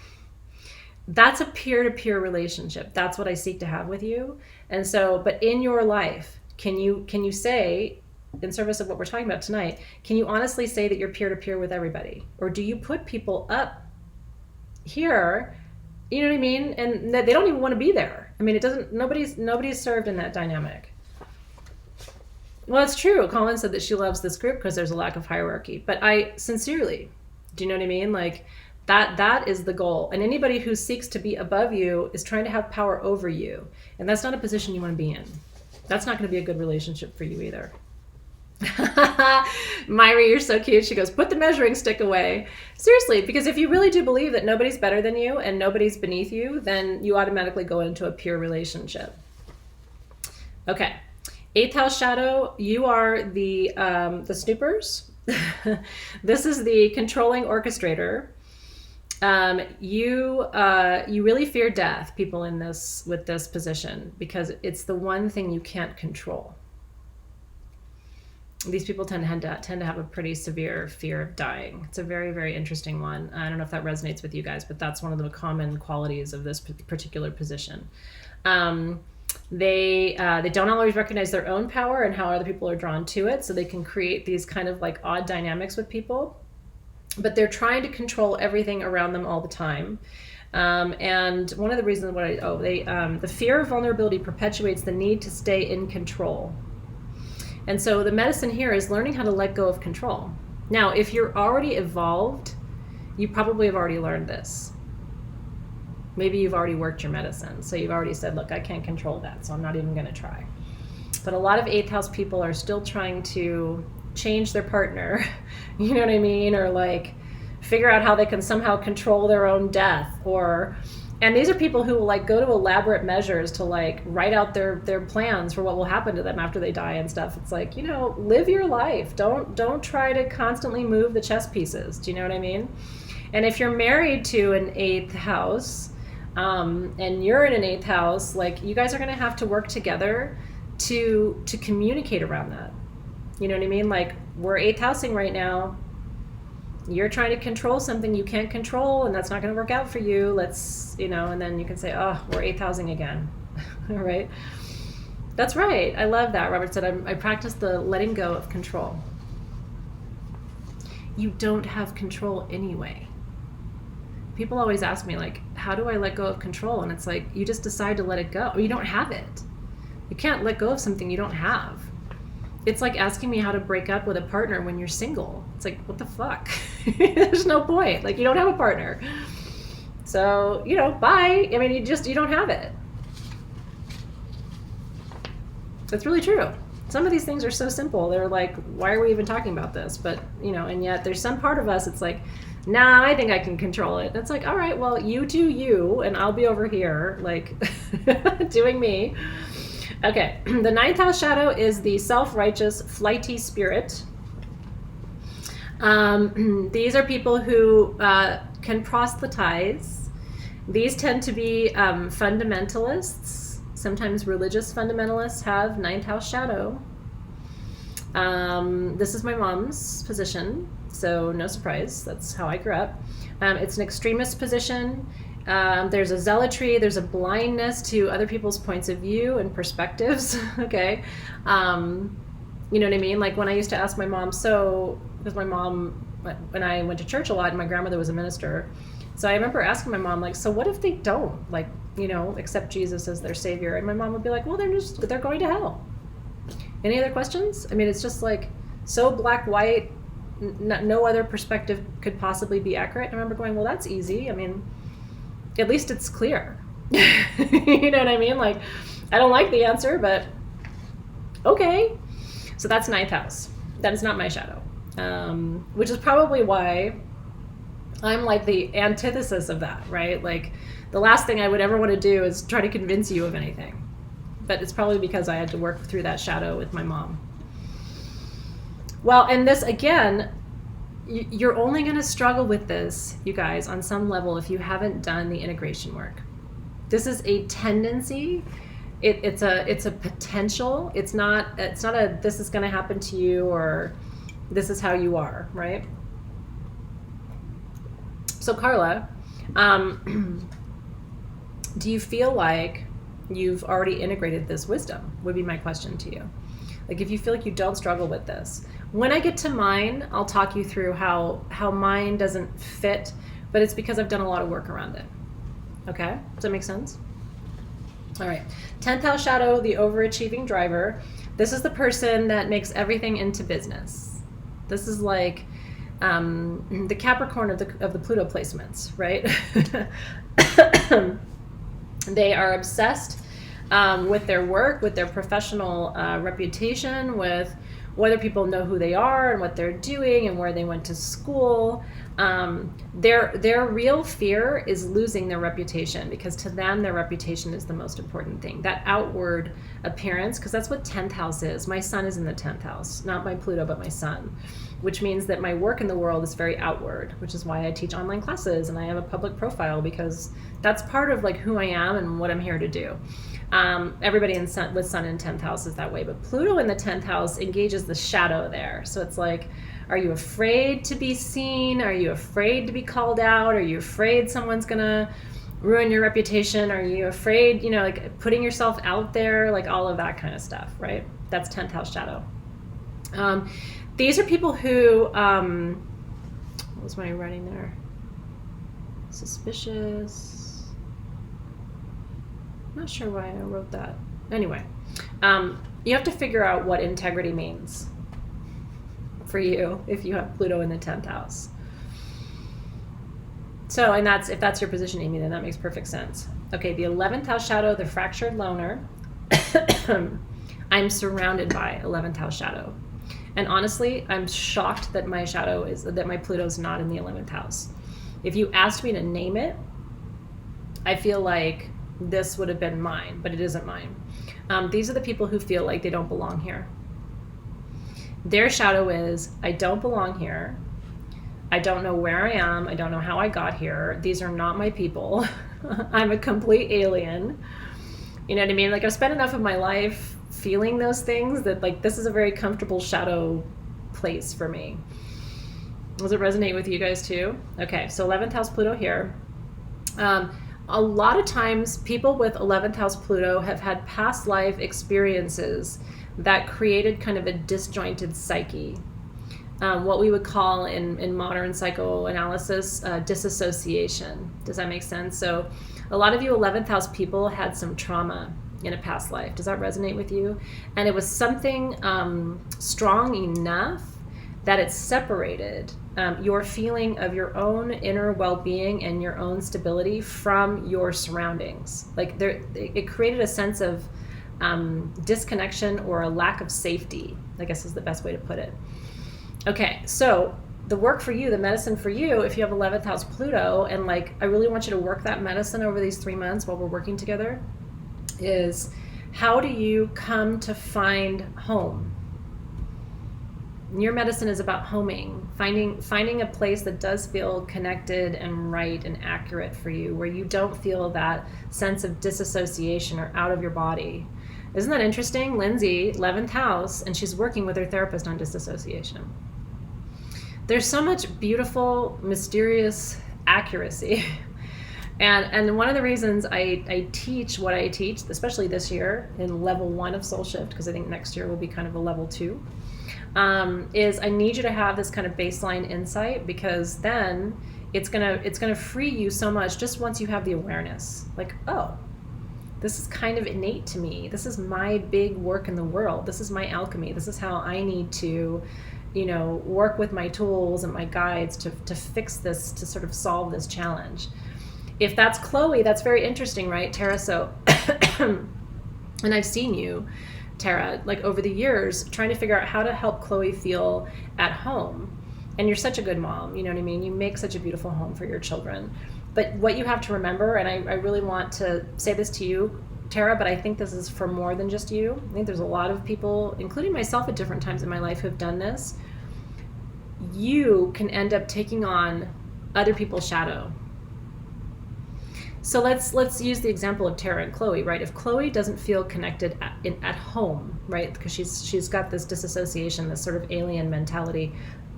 That's a peer-to-peer relationship. That's what I seek to have with you. And so, but in your life, can you say, in service of what we're talking about tonight, can you honestly say that you're peer-to-peer with everybody? Or do you put people up here, you know what I mean? And they don't even want to be there. I mean, nobody's served in that dynamic. Well, it's true. Colin said that she loves this group because there's a lack of hierarchy. But I sincerely, do you know what I mean? Like, that is the goal. And anybody who seeks to be above you is trying to have power over you. And that's not a position you want to be in. That's not going to be a good relationship for you either. Myra, you're so cute. She goes, put the measuring stick away. Seriously, because if you really do believe that nobody's better than you and nobody's beneath you, then you automatically go into a peer relationship. Okay. 8th house shadow, you are the snoopers. This is the controlling orchestrator. You really fear death, people in this with this position, because it's the one thing you can't control. These people tend to have a pretty severe fear of dying. It's a very, very interesting one. I don't know if that resonates with you guys, but that's one of the common qualities of this particular position. Um, they don't always recognize their own power and how other people are drawn to it, so they can create these kind of like odd dynamics with people. But they're trying to control everything around them all the time. And one of the reasons the fear of vulnerability perpetuates the need to stay in control. And so the medicine here is learning how to let go of control. Now, if you're already evolved, you probably have already learned this. Maybe you've already worked your medicine. So you've already said, look, I can't control that, so I'm not even going to try. But a lot of 8th house people are still trying to change their partner, you know what I mean? Or like figure out how they can somehow control their own death, and these are people who will like go to elaborate measures to like write out their plans for what will happen to them after they die and stuff. It's like, live your life. Don't try to constantly move the chess pieces. Do you know what I mean? And if you're married to an 8th house, and you're in an 8th house, like you guys are going to have to work together to communicate around that. You know what I mean? Like we're 8th housing right now. You're trying to control something you can't control, and that's not going to work out for you. And then you can say, oh, we're 8th housing again. All right. That's right. I love that. Robert said, I practice the letting go of control. You don't have control anyway. People always ask me, like, how do I let go of control? And it's like, you just decide to let it go. Or you don't have it. You can't let go of something you don't have. It's like asking me how to break up with a partner when you're single. It's like, what the fuck? There's no point. Like, you don't have a partner. So, bye. I mean, you don't have it. That's really true. Some of these things are so simple. They're like, why are we even talking about this? But, and yet there's some part of us, it's like, nah, I think I can control it. And it's like, all right, well, you do you, and I'll be over here, like, doing me. Okay, the 9th house shadow is the self-righteous, flighty spirit. These are people who can proselytize. These tend to be fundamentalists. Sometimes religious fundamentalists have 9th house shadow. This is my mom's position, so no surprise. That's how I grew up. It's an extremist position. There's a zealotry, there's a blindness to other people's points of view and perspectives, okay? You know what I mean? Like when I used to ask my mom, because my mom, when I went to church a lot and my grandmother was a minister, so I remember asking my mom, like, so what if they don't, like, accept Jesus as their savior? And my mom would be like, well, they're going to hell. Any other questions? I mean, it's just like so black, white, no other perspective could possibly be accurate. I remember going, well, that's easy. I mean, at least it's clear. You know what I mean? Like, I don't like the answer, but okay. So that's 9th house. That is not my shadow. Which is probably why I'm like the antithesis of that, right? Like the last thing I would ever want to do is try to convince you of anything. But it's probably because I had to work through that shadow with my mom. Well, and this again, you're only going to struggle with this, you guys, on some level if you haven't done the integration work. This is a tendency. It's a potential. It's not a this is going to happen to you or this is how you are, right? So Carla, do you feel like you've already integrated this wisdom? Would be my question to you. Like if you feel like you don't struggle with this. When I get to mine, I'll talk you through how mine doesn't fit, but it's because I've done a lot of work around it. Okay? Does that make sense? All right. 10th house shadow, the overachieving driver. This is the person that makes everything into business. This is like the Capricorn of the Pluto placements, right? They are obsessed with their work, with their professional reputation, with whether people know who they are and what they're doing and where they went to school. Their real fear is losing their reputation, because to them their reputation is the most important thing. That outward appearance, because that's what 10th house is. My sun is in the 10th house, not my Pluto, but my sun. which means that my work in the world is very outward, which is why I teach online classes and I have a public profile, because that's part of like who I am and what I'm here to do. Everybody with sun in 10th house is that way, but Pluto in the 10th house engages the shadow there. So it's like, are you afraid to be seen? Are you afraid to be called out? Are you afraid someone's gonna ruin your reputation? Are you afraid, like putting yourself out there, like all of that kind of stuff, right? That's 10th house shadow. These are people who, what was my writing there? Suspicious. Not sure why I wrote that. Anyway, you have to figure out what integrity means for you if you have Pluto in the 10th house. So, and if that's your position, Amy, then that makes perfect sense. Okay, the 11th house shadow, the fractured loner. I'm surrounded by 11th house shadow. And honestly, I'm shocked that my Pluto's not in the 11th house. If you asked me to name it, I feel like this would have been mine, but it isn't mine. These are the people who feel like they don't belong here. Their shadow is, I don't belong here. I don't know where I am. I don't know how I got here. These are not my people. I'm a complete alien. You know what I mean? Like, I've spent enough of my life feeling those things that like this is a very comfortable shadow place for me. Does it resonate with you guys too? Okay, so 11th house Pluto here. A lot of times people with 11th house Pluto have had past life experiences that created kind of a disjointed psyche. What we would call in modern psychoanalysis disassociation. Does that make sense? So a lot of you 11th house people had some trauma in a past life. Does that resonate with you? And it was something strong enough that it separated your feeling of your own inner well-being and your own stability from your surroundings. Like it created a sense of disconnection or a lack of safety, I guess is the best way to put it. Okay, so the work for you, the medicine for you, if you have 11th house Pluto, and like I really want you to work that medicine over these 3 months while we're working together, is how do you come to find home? Your medicine is about homing, finding a place that does feel connected and right and accurate for you, where you don't feel that sense of disassociation or out of your body. Isn't that interesting? Lindsay, 11th house, and she's working with her therapist on disassociation. There's so much beautiful, mysterious accuracy. And one of the reasons I teach what I teach, especially this year in level 1 of Soul Shift, because I think next year will be kind of a level 2, is I need you to have this kind of baseline insight, because then it's gonna free you so much just once you have the awareness. Like, oh, this is kind of innate to me. This is my big work in the world. This is my alchemy. This is how I need to, work with my tools and my guides to fix this, to sort of solve this challenge. If that's Chloe, that's very interesting, right, Tara? So, and I've seen you, Tara, like over the years, trying to figure out how to help Chloe feel at home. And you're such a good mom, you know what I mean? You make such a beautiful home for your children. But what you have to remember, and I really want to say this to you, Tara, but I think this is for more than just you. I think there's a lot of people, including myself at different times in my life, who have done this. You can end up taking on other people's shadow. So let's use the example of Tara and Chloe, right? If Chloe doesn't feel connected at home, right? Because she's got this disassociation, this sort of alien mentality.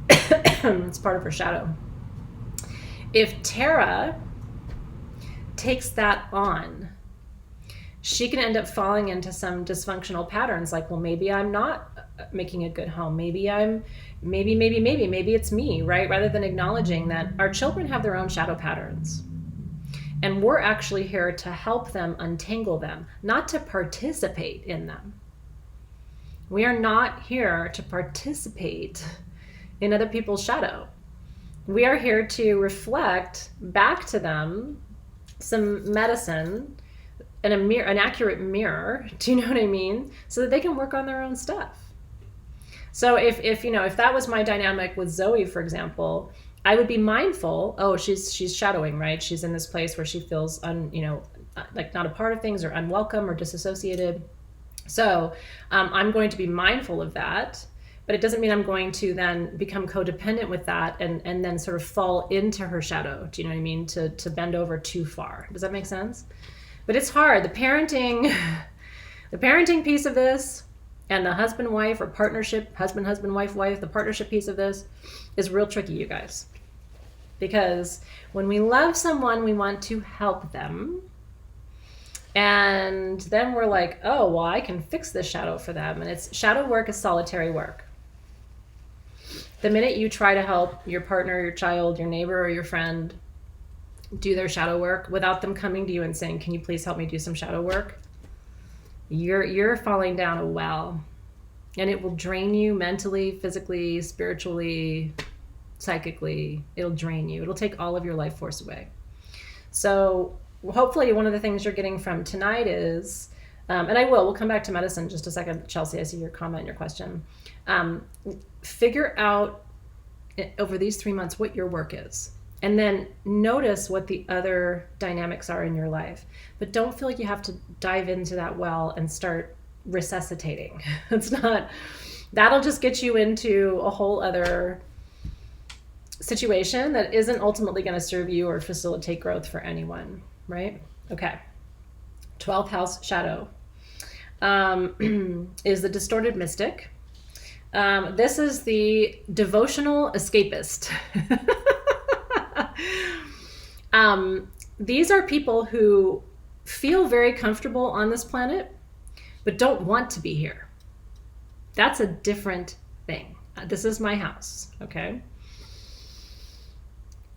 It's part of her shadow. If Tara takes that on, she can end up falling into some dysfunctional patterns, like, well, maybe I'm not making a good home. Maybe it's me, right? Rather than acknowledging that our children have their own shadow patterns. And we're actually here to help them untangle them, not to participate in them. We are not here to participate in other people's shadow. We are here to reflect back to them some medicine and an accurate mirror, do you know what I mean? So that they can work on their own stuff. So if that was my dynamic with Zoe, for example, I would be mindful, oh, she's shadowing, right? She's in this place where she feels like not a part of things or unwelcome or disassociated. So I'm going to be mindful of that. but it doesn't mean I'm going to then become codependent with that and then sort of fall into her shadow. Do you know what I mean? To bend over too far. Does that make sense? But it's hard. The parenting piece of this and the husband wife or partnership, husband wife, the partnership piece of this is real tricky, you guys. Because when we love someone, we want to help them. And then we're like, oh, well, I can fix this shadow for them. And it's shadow work is solitary work. The minute you try to help your partner, your child, your neighbor, or your friend do their shadow work without them coming to you and saying, can you please help me do some shadow work? You're falling down a well, and it will drain you mentally, physically, spiritually, psychically. It'll drain you. It'll take all of your life force away. So hopefully one of the things you're getting from tonight is, and we'll come back to medicine in just a second. Chelsea, I see your comment, your question. Figure out over these 3 months what your work is. And then notice what the other dynamics are in your life. But don't feel like you have to dive into that well and start resuscitating. It's not, that'll just get you into a whole other situation that isn't ultimately going to serve you or facilitate growth for anyone, right? Okay. 12th house shadow is the distorted mystic. This is the devotional escapist. These are people who feel very comfortable on this planet, but don't want to be here. That's a different thing. This is my house, okay?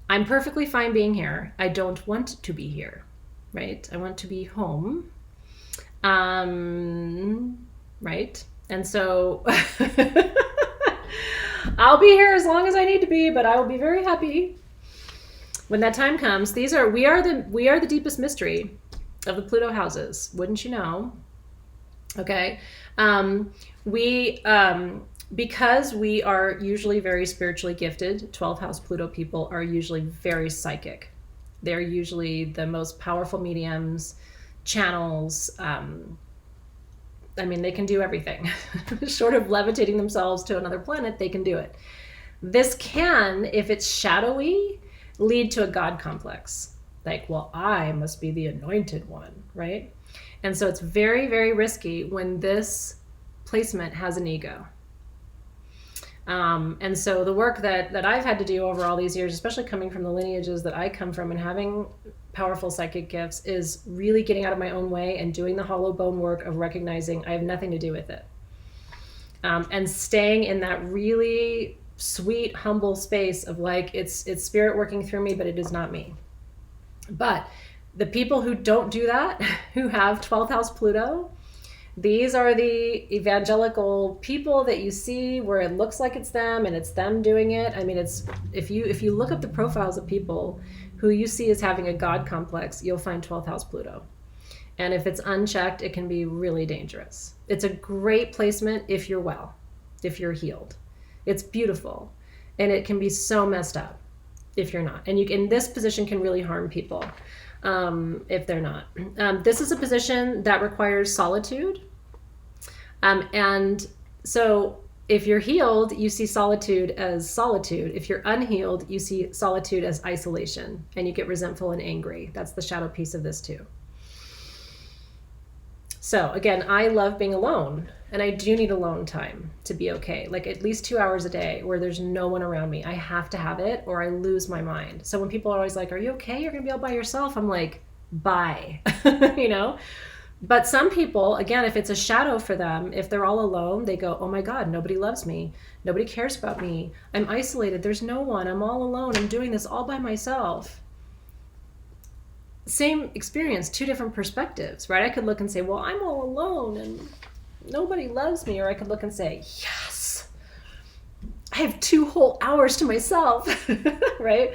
I'm perfectly fine being here. I don't want to be here, right? I want to be home, right? And so I'll be here as long as I need to be, but I will be very happy when that time comes. We are the deepest mystery of the Pluto houses, wouldn't you know? Okay. Because we are usually very spiritually gifted, 12th house Pluto people are usually very psychic. They're usually the most powerful mediums, channels. They can do everything. Short of levitating themselves to another planet, they can do it. This can, if it's shadowy, lead to a God complex. Like, well, I must be the anointed one, right? And so it's very, very risky when this placement has an ego. And so the work that I've had to do over all these years, especially coming from the lineages that I come from and having powerful psychic gifts, is really getting out of my own way and doing the hollow bone work of recognizing I have nothing to do with it. And staying in that really sweet, humble space of like, it's spirit working through me, but it is not me. But the people who don't do that, who have 12th house Pluto, these are the evangelical people that you see where it looks like it's them and it's them doing it. I mean, it's if you look up the profiles of people who you see as having a God complex, you'll find 12th house Pluto. And if it's unchecked, it can be really dangerous. It's a great placement if you're well, if you're healed. It's beautiful. And it can be so messed up if you're not. And this position can really harm people. If they're not. This is a position that requires solitude. And so if you're healed, you see solitude as solitude. If you're unhealed, you see solitude as isolation, and you get resentful and angry. That's the shadow piece of this too. So again, I love being alone, and I do need alone time to be okay. Like at least 2 hours a day where there's no one around me. I have to have it or I lose my mind. So when people are always like, are you okay? You're going to be all by yourself. I'm like, bye, you know? But some people, again, if it's a shadow for them, if they're all alone, they go, oh my God, nobody loves me. Nobody cares about me. I'm isolated. There's no one. I'm all alone. I'm doing this all by myself. Same experience, two different perspectives, right? I could look and say, well, I'm all alone and nobody loves me. Or I could look and say, yes, I have 2 whole hours to myself, right?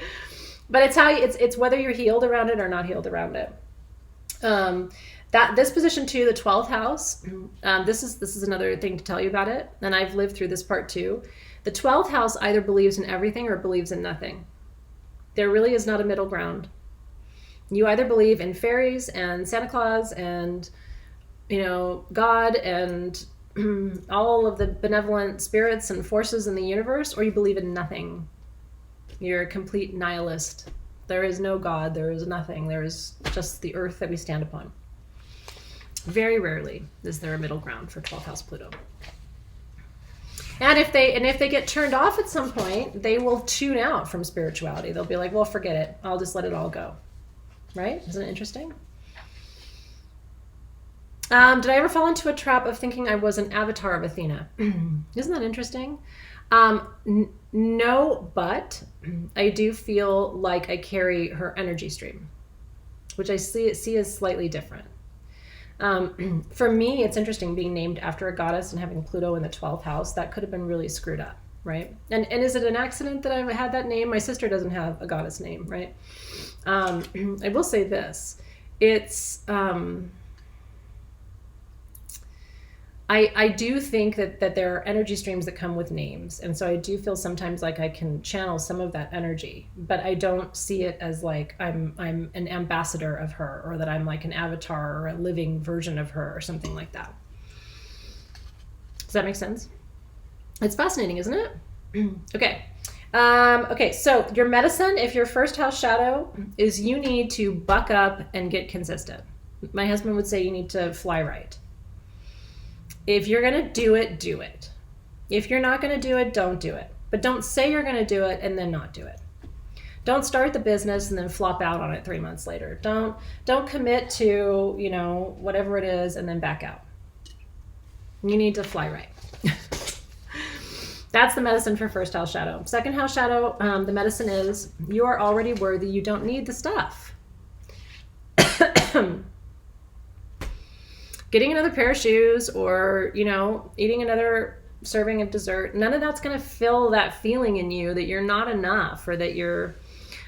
But it's whether you're healed around it or not healed around it. This position too, the 12th house, this is another thing to tell you about it. And I've lived through this part too. The 12th house either believes in everything or believes in nothing. There really is not a middle ground. You either believe in fairies and Santa Claus and, God and all of the benevolent spirits and forces in the universe, or you believe in nothing. You're a complete nihilist. There is no God. There is nothing. There is just the earth that we stand upon. Very rarely is there a middle ground for 12th house Pluto. And if they get turned off at some point, they will tune out from spirituality. They'll be like, well, forget it. I'll just let it all go. Right? Isn't it interesting? Did I ever fall into a trap of thinking I was an avatar of Athena? Isn't that interesting? No, but I do feel like I carry her energy stream, which I see as slightly different. For me, it's interesting being named after a goddess and having Pluto in the 12th house. That could have been really screwed up, right? And is it an accident that I've had that name? My sister doesn't have a goddess name, right? I will say this. It's... I do think that there are energy streams that come with names. And so I do feel sometimes like I can channel some of that energy, but I don't see it as like I'm an ambassador of her, or that I'm like an avatar or a living version of her or something like that. Does that make sense? It's fascinating, isn't it? Okay. Okay, so your medicine, if your first house shadow, is you need to buck up and get consistent. My husband would say you need to fly right. If you're going to do it, do it. If you're not going to do it, don't do it. But don't say you're going to do it and then not do it. Don't start the business and then flop out on it 3 months later. Don't commit to, whatever it is and then back out. You need to fly right. That's the medicine for first house shadow. Second house shadow, the medicine is you are already worthy. You don't need the stuff. Getting another pair of shoes or, eating another serving of dessert, none of that's going to fill that feeling in you that you're not enough, or that you're...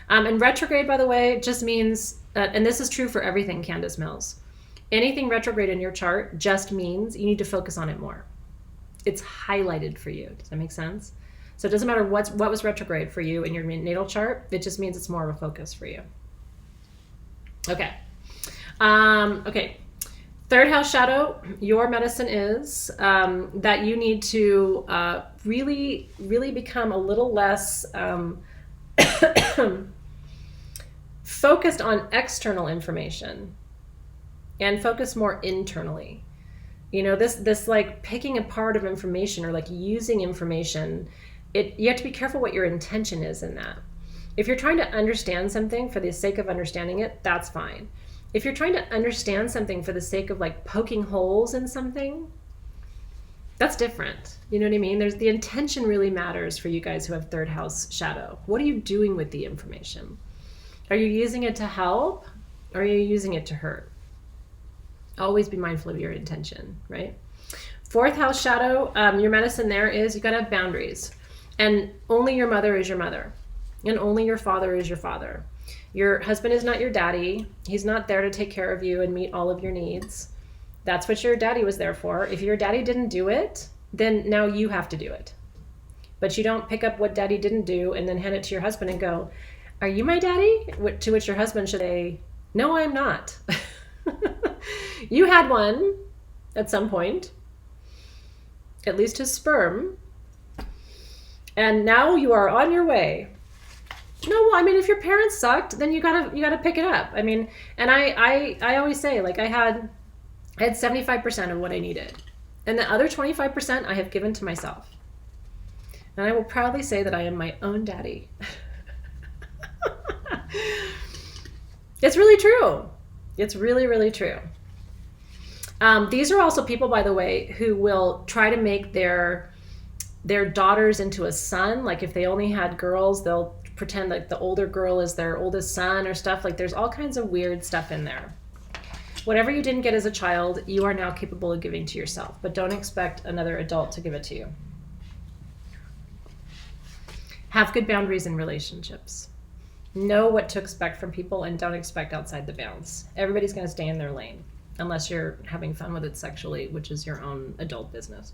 and retrograde, by the way, just means, and this is true for everything, Candace Mills, anything retrograde in your chart just means you need to focus on it more. It's highlighted for you. Does that make sense? So it doesn't matter what was retrograde for you in your natal chart. It just means it's more of a focus for you. Okay. Okay. Third house shadow, your medicine is that you need to really, really become a little less focused on external information and focus more internally. This like picking apart of information, or like using information, you have to be careful what your intention is in that. If you're trying to understand something for the sake of understanding it, that's fine. If you're trying to understand something for the sake of like poking holes in something, that's different. You know what I mean? The intention really matters for you guys who have third house shadow. What are you doing with the information? Are you using it to help, or are you using it to hurt? Always be mindful of your intention, right? Fourth house shadow, your medicine there is you got to have boundaries. And only your mother is your mother. And only your father is your father. Your husband is not your daddy. He's not there to take care of you and meet all of your needs. That's what your daddy was there for. If your daddy didn't do it, then now you have to do it. But you don't pick up what daddy didn't do and then hand it to your husband and go, "Are you my daddy?" To which your husband should say, "No, I'm not." You had one at some point, at least his sperm, and now you are on your way. No, well, I mean, if your parents sucked, then you gotta pick it up. I mean, and I always say, like, I had 75% of what I needed, and the other 25% I have given to myself. And I will proudly say that I am my own daddy. It's really true. It's really, really true. These are also people, by the way, who will try to make their daughters into a son. Like if they only had girls, they'll pretend like the older girl is their oldest son or stuff. Like there's all kinds of weird stuff in there. Whatever you didn't get as a child, you are now capable of giving to yourself, but don't expect another adult to give it to you. Have good boundaries in relationships. Know what to expect from people and don't expect outside the bounds. Everybody's going to stay in their lane unless you're having fun with it sexually, which is your own adult business.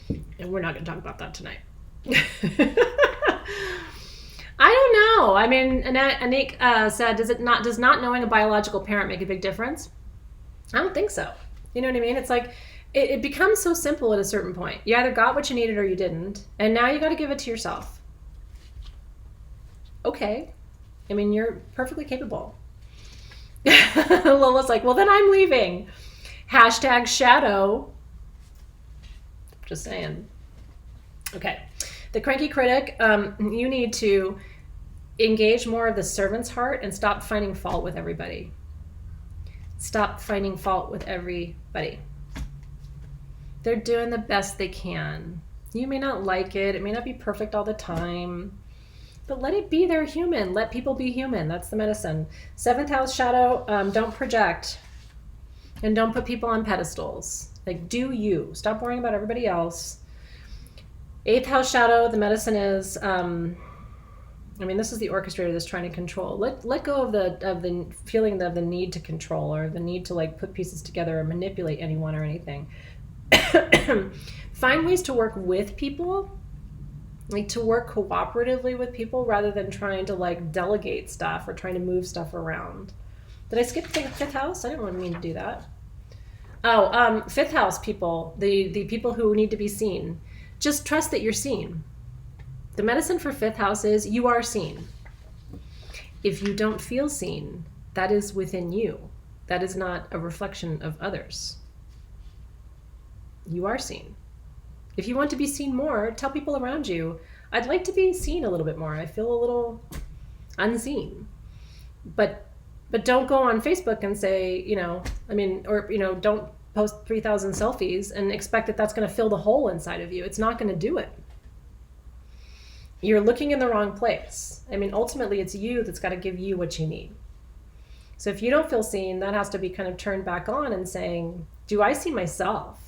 And we're not going to talk about that tonight. I don't know. I mean, Anik said, does not knowing a biological parent make a big difference? I don't think so. You know what I mean? It's like it becomes so simple at a certain point. You either got what you needed or you didn't, and now you got to give it to yourself. Okay. I mean, you're perfectly capable. Lola's like, well, then I'm leaving. Hashtag shadow. Just saying. Okay. The cranky critic, you need to engage more of the servant's heart and stop finding fault with everybody. Stop finding fault with everybody. They're doing the best they can. You may not like it. It may not be perfect all the time. But let it be. They're human. Let people be human. That's the medicine. 7th house shadow, don't project. And don't put people on pedestals. Like, do you. Stop worrying about everybody else. 8th house shadow, the medicine is, this is the orchestrator that's trying to control. Let go of the feeling of the need to control or the need to like put pieces together or manipulate anyone or anything. Find ways to work with people, like to work cooperatively with people rather than trying to like delegate stuff or trying to move stuff around. Did I skip the 5th house? I didn't mean to do that. Oh, 5th house people, the people who need to be seen. Just trust that you're seen. The medicine for 5th house is you are seen. If you don't feel seen, that is within you. That is not a reflection of others. You are seen. If you want to be seen more, tell people around you, I'd like to be seen a little bit more. I feel a little unseen. But don't go on Facebook and say, don't post 3,000 selfies and expect that that's going to fill the hole inside of you. It's not going to do it. You're looking in the wrong place. Ultimately, it's you that's got to give you what you need. So if you don't feel seen, that has to be kind of turned back on and saying, do I see myself?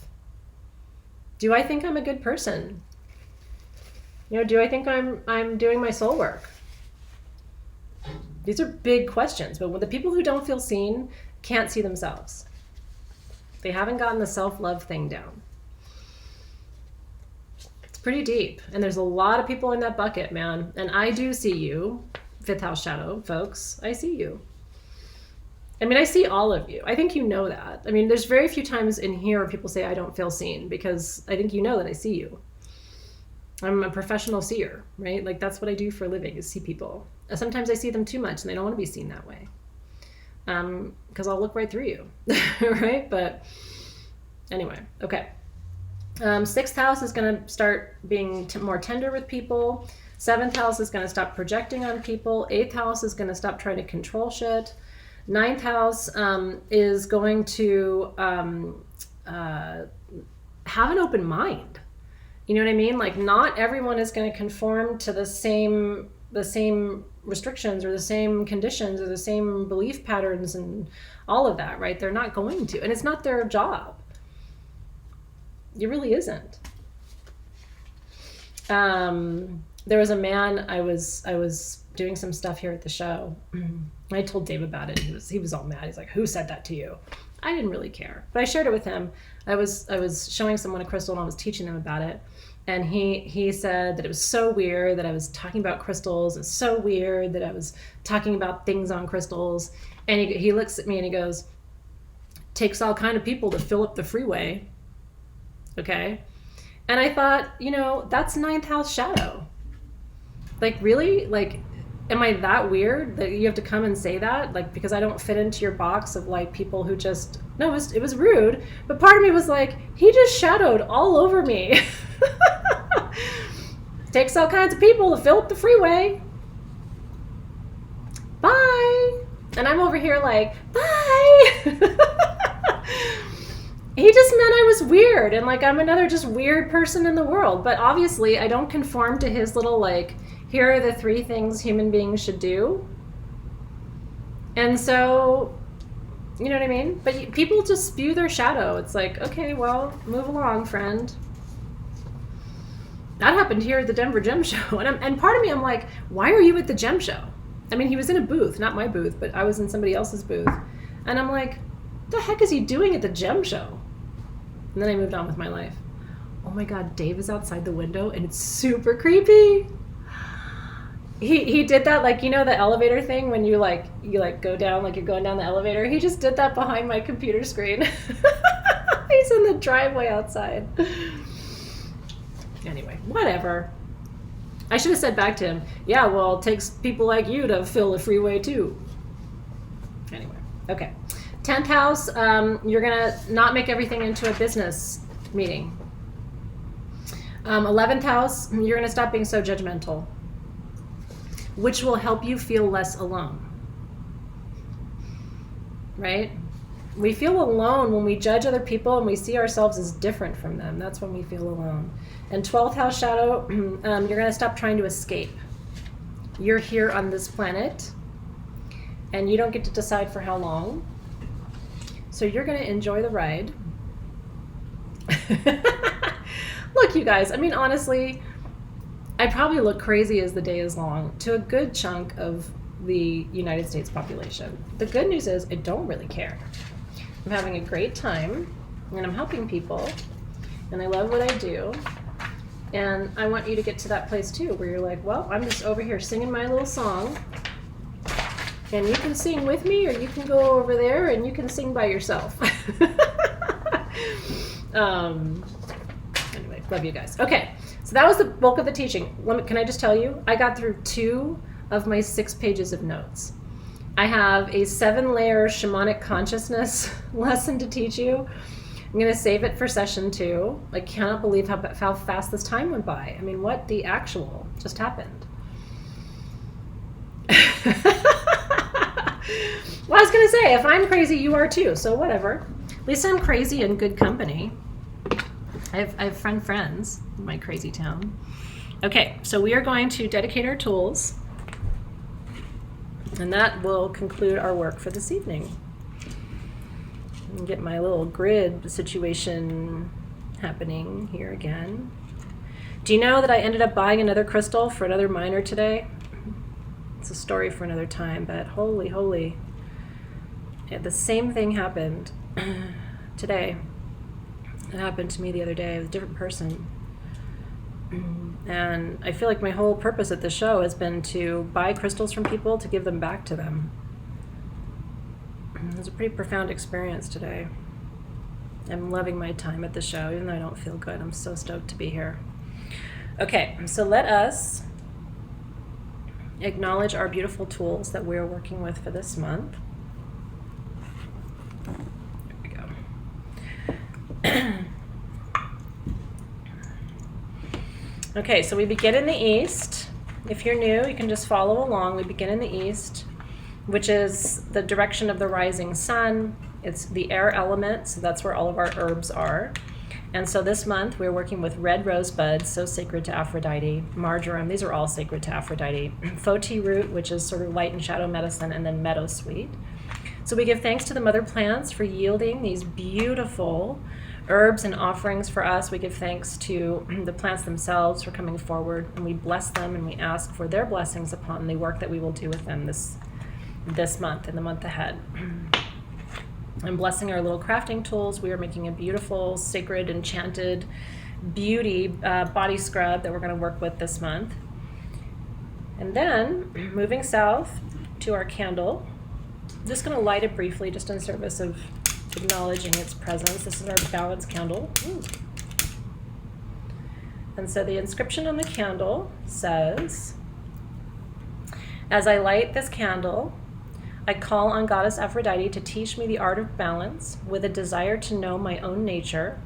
Do I think I'm a good person? Do I think I'm doing my soul work? These are big questions, but when the people who don't feel seen can't see themselves. They haven't gotten the self-love thing down. It's pretty deep, and there's a lot of people in that bucket, man. And I do see you, 5th house shadow folks. I see you. I see all of you. I think you know that. There's very few times in here where people say I don't feel seen, because I think you know that I see you. I'm a professional seer, right? Like that's what I do for a living, is see people. Sometimes I see them too much and they don't want to be seen that way. Because I'll look right through you, right? But anyway, okay. 6th house is going to start being more tender with people. 7th house is going to stop projecting on people. 8th house is going to stop trying to control shit. 9th house is going to have an open mind. You know what I mean? Like not everyone is going to conform to the same restrictions or the same conditions or the same belief patterns and all of that, right? They're not going to, and it's not their job. It really isn't. There was a man, I was doing some stuff here at the show. I told Dave about it. He was all mad. He's like, who said that to you? I didn't really care, but I shared it with him. I was showing someone a crystal and I was teaching them about it. And he said that it was so weird that I was talking about crystals. It's so weird that I was talking about things on crystals. And he looks at me and he goes, takes all kind of people to fill up the freeway. Okay. And I thought, that's 9th house shadow. Like, really? Like, am I that weird that you have to come and say that? Like, because I don't fit into your box of like people who just, no, it was rude. But part of me was like, he just shadowed all over me. Takes all kinds of people to fill up the freeway. Bye. And I'm over here like, bye. He just meant I was weird and like I'm another just weird person in the world. But obviously I don't conform to his little like, here are the 3 things human beings should do. And so, you know what I mean? But people just spew their shadow. It's like, okay, well, move along, friend. That happened here at the Denver Gem Show. And part of me, I'm like, why are you at the Gem Show? He was in a booth, not my booth, but I was in somebody else's booth. And I'm like, what the heck is he doing at the Gem Show? And then I moved on with my life. Oh my God, Dave is outside the window and it's super creepy. he did that, like, you know, the elevator thing when you go down, like you're going down the elevator. He just did that behind my computer screen. He's in the driveway outside. Anyway, whatever. I should have said back to him, yeah, well, it takes people like you to fill the freeway too. Anyway, okay. 10th house, you're gonna not make everything into a business meeting. 11th house, you're gonna stop being so judgmental, which will help you feel less alone. Right? We feel alone when we judge other people and we see ourselves as different from them. That's when we feel alone. And 12th house shadow, you're going to stop trying to escape. You're here on this planet and you don't get to decide for how long. So you're going to enjoy the ride. Look, you guys, I mean, honestly, I probably look crazy as the day is long to a good chunk of the United States population. The good news is I don't really care. I'm having a great time and I'm helping people and I love what I do. And I want you to get to that place too where you're like, well, I'm just over here singing my little song and you can sing with me or you can go over there and you can sing by yourself. Anyway, love you guys. Okay, so that was the bulk of the teaching. Can I just tell you, I got through 2 of my 6 pages of notes. I have a 7-layer shamanic consciousness lesson to teach you. I'm going to save it for session 2. I cannot believe how fast this time went by. I mean, what the actual just happened? Well, I was going to say, if I'm crazy, you are too, so whatever. At least I'm crazy in good company. I have friends in my crazy town. Okay, so we are going to dedicate our tools. And that will conclude our work for this evening. Get my little grid situation happening here again. Do you know that I ended up buying another crystal for another miner today? It's a story for another time, but holy. Yeah, the same thing happened today. It happened to me the other day with a different person. And I feel like my whole purpose at the show has been to buy crystals from people to give them back to them. It was a pretty profound experience today. I'm loving my time at the show, even though I don't feel good. I'm so stoked to be here. Okay, so let us acknowledge our beautiful tools that we're working with for this month. There we go. Okay, so we begin in the east. If you're new, you can just follow along. We begin in the east, which is the direction of the rising sun. It's the air element, so that's where all of our herbs are. And so this month we're working with red rosebuds, so sacred to Aphrodite, marjoram, these are all sacred to Aphrodite, foti root, which is sort of light and shadow medicine, and then meadowsweet. So we give thanks to the mother plants for yielding these beautiful herbs and offerings for us. We give thanks to the plants themselves for coming forward, and we bless them and we ask for their blessings upon the work that we will do with them this month and the month ahead. I'm blessing our little crafting tools. We are making a beautiful, sacred, enchanted beauty body scrub that we're going to work with this month. And then moving south to our candle, I'm just going to light it briefly just in service of acknowledging its presence. This is our balance candle. Ooh. And so the inscription on the candle says, as I light this candle, I call on Goddess Aphrodite to teach me the art of balance with a desire to know my own nature.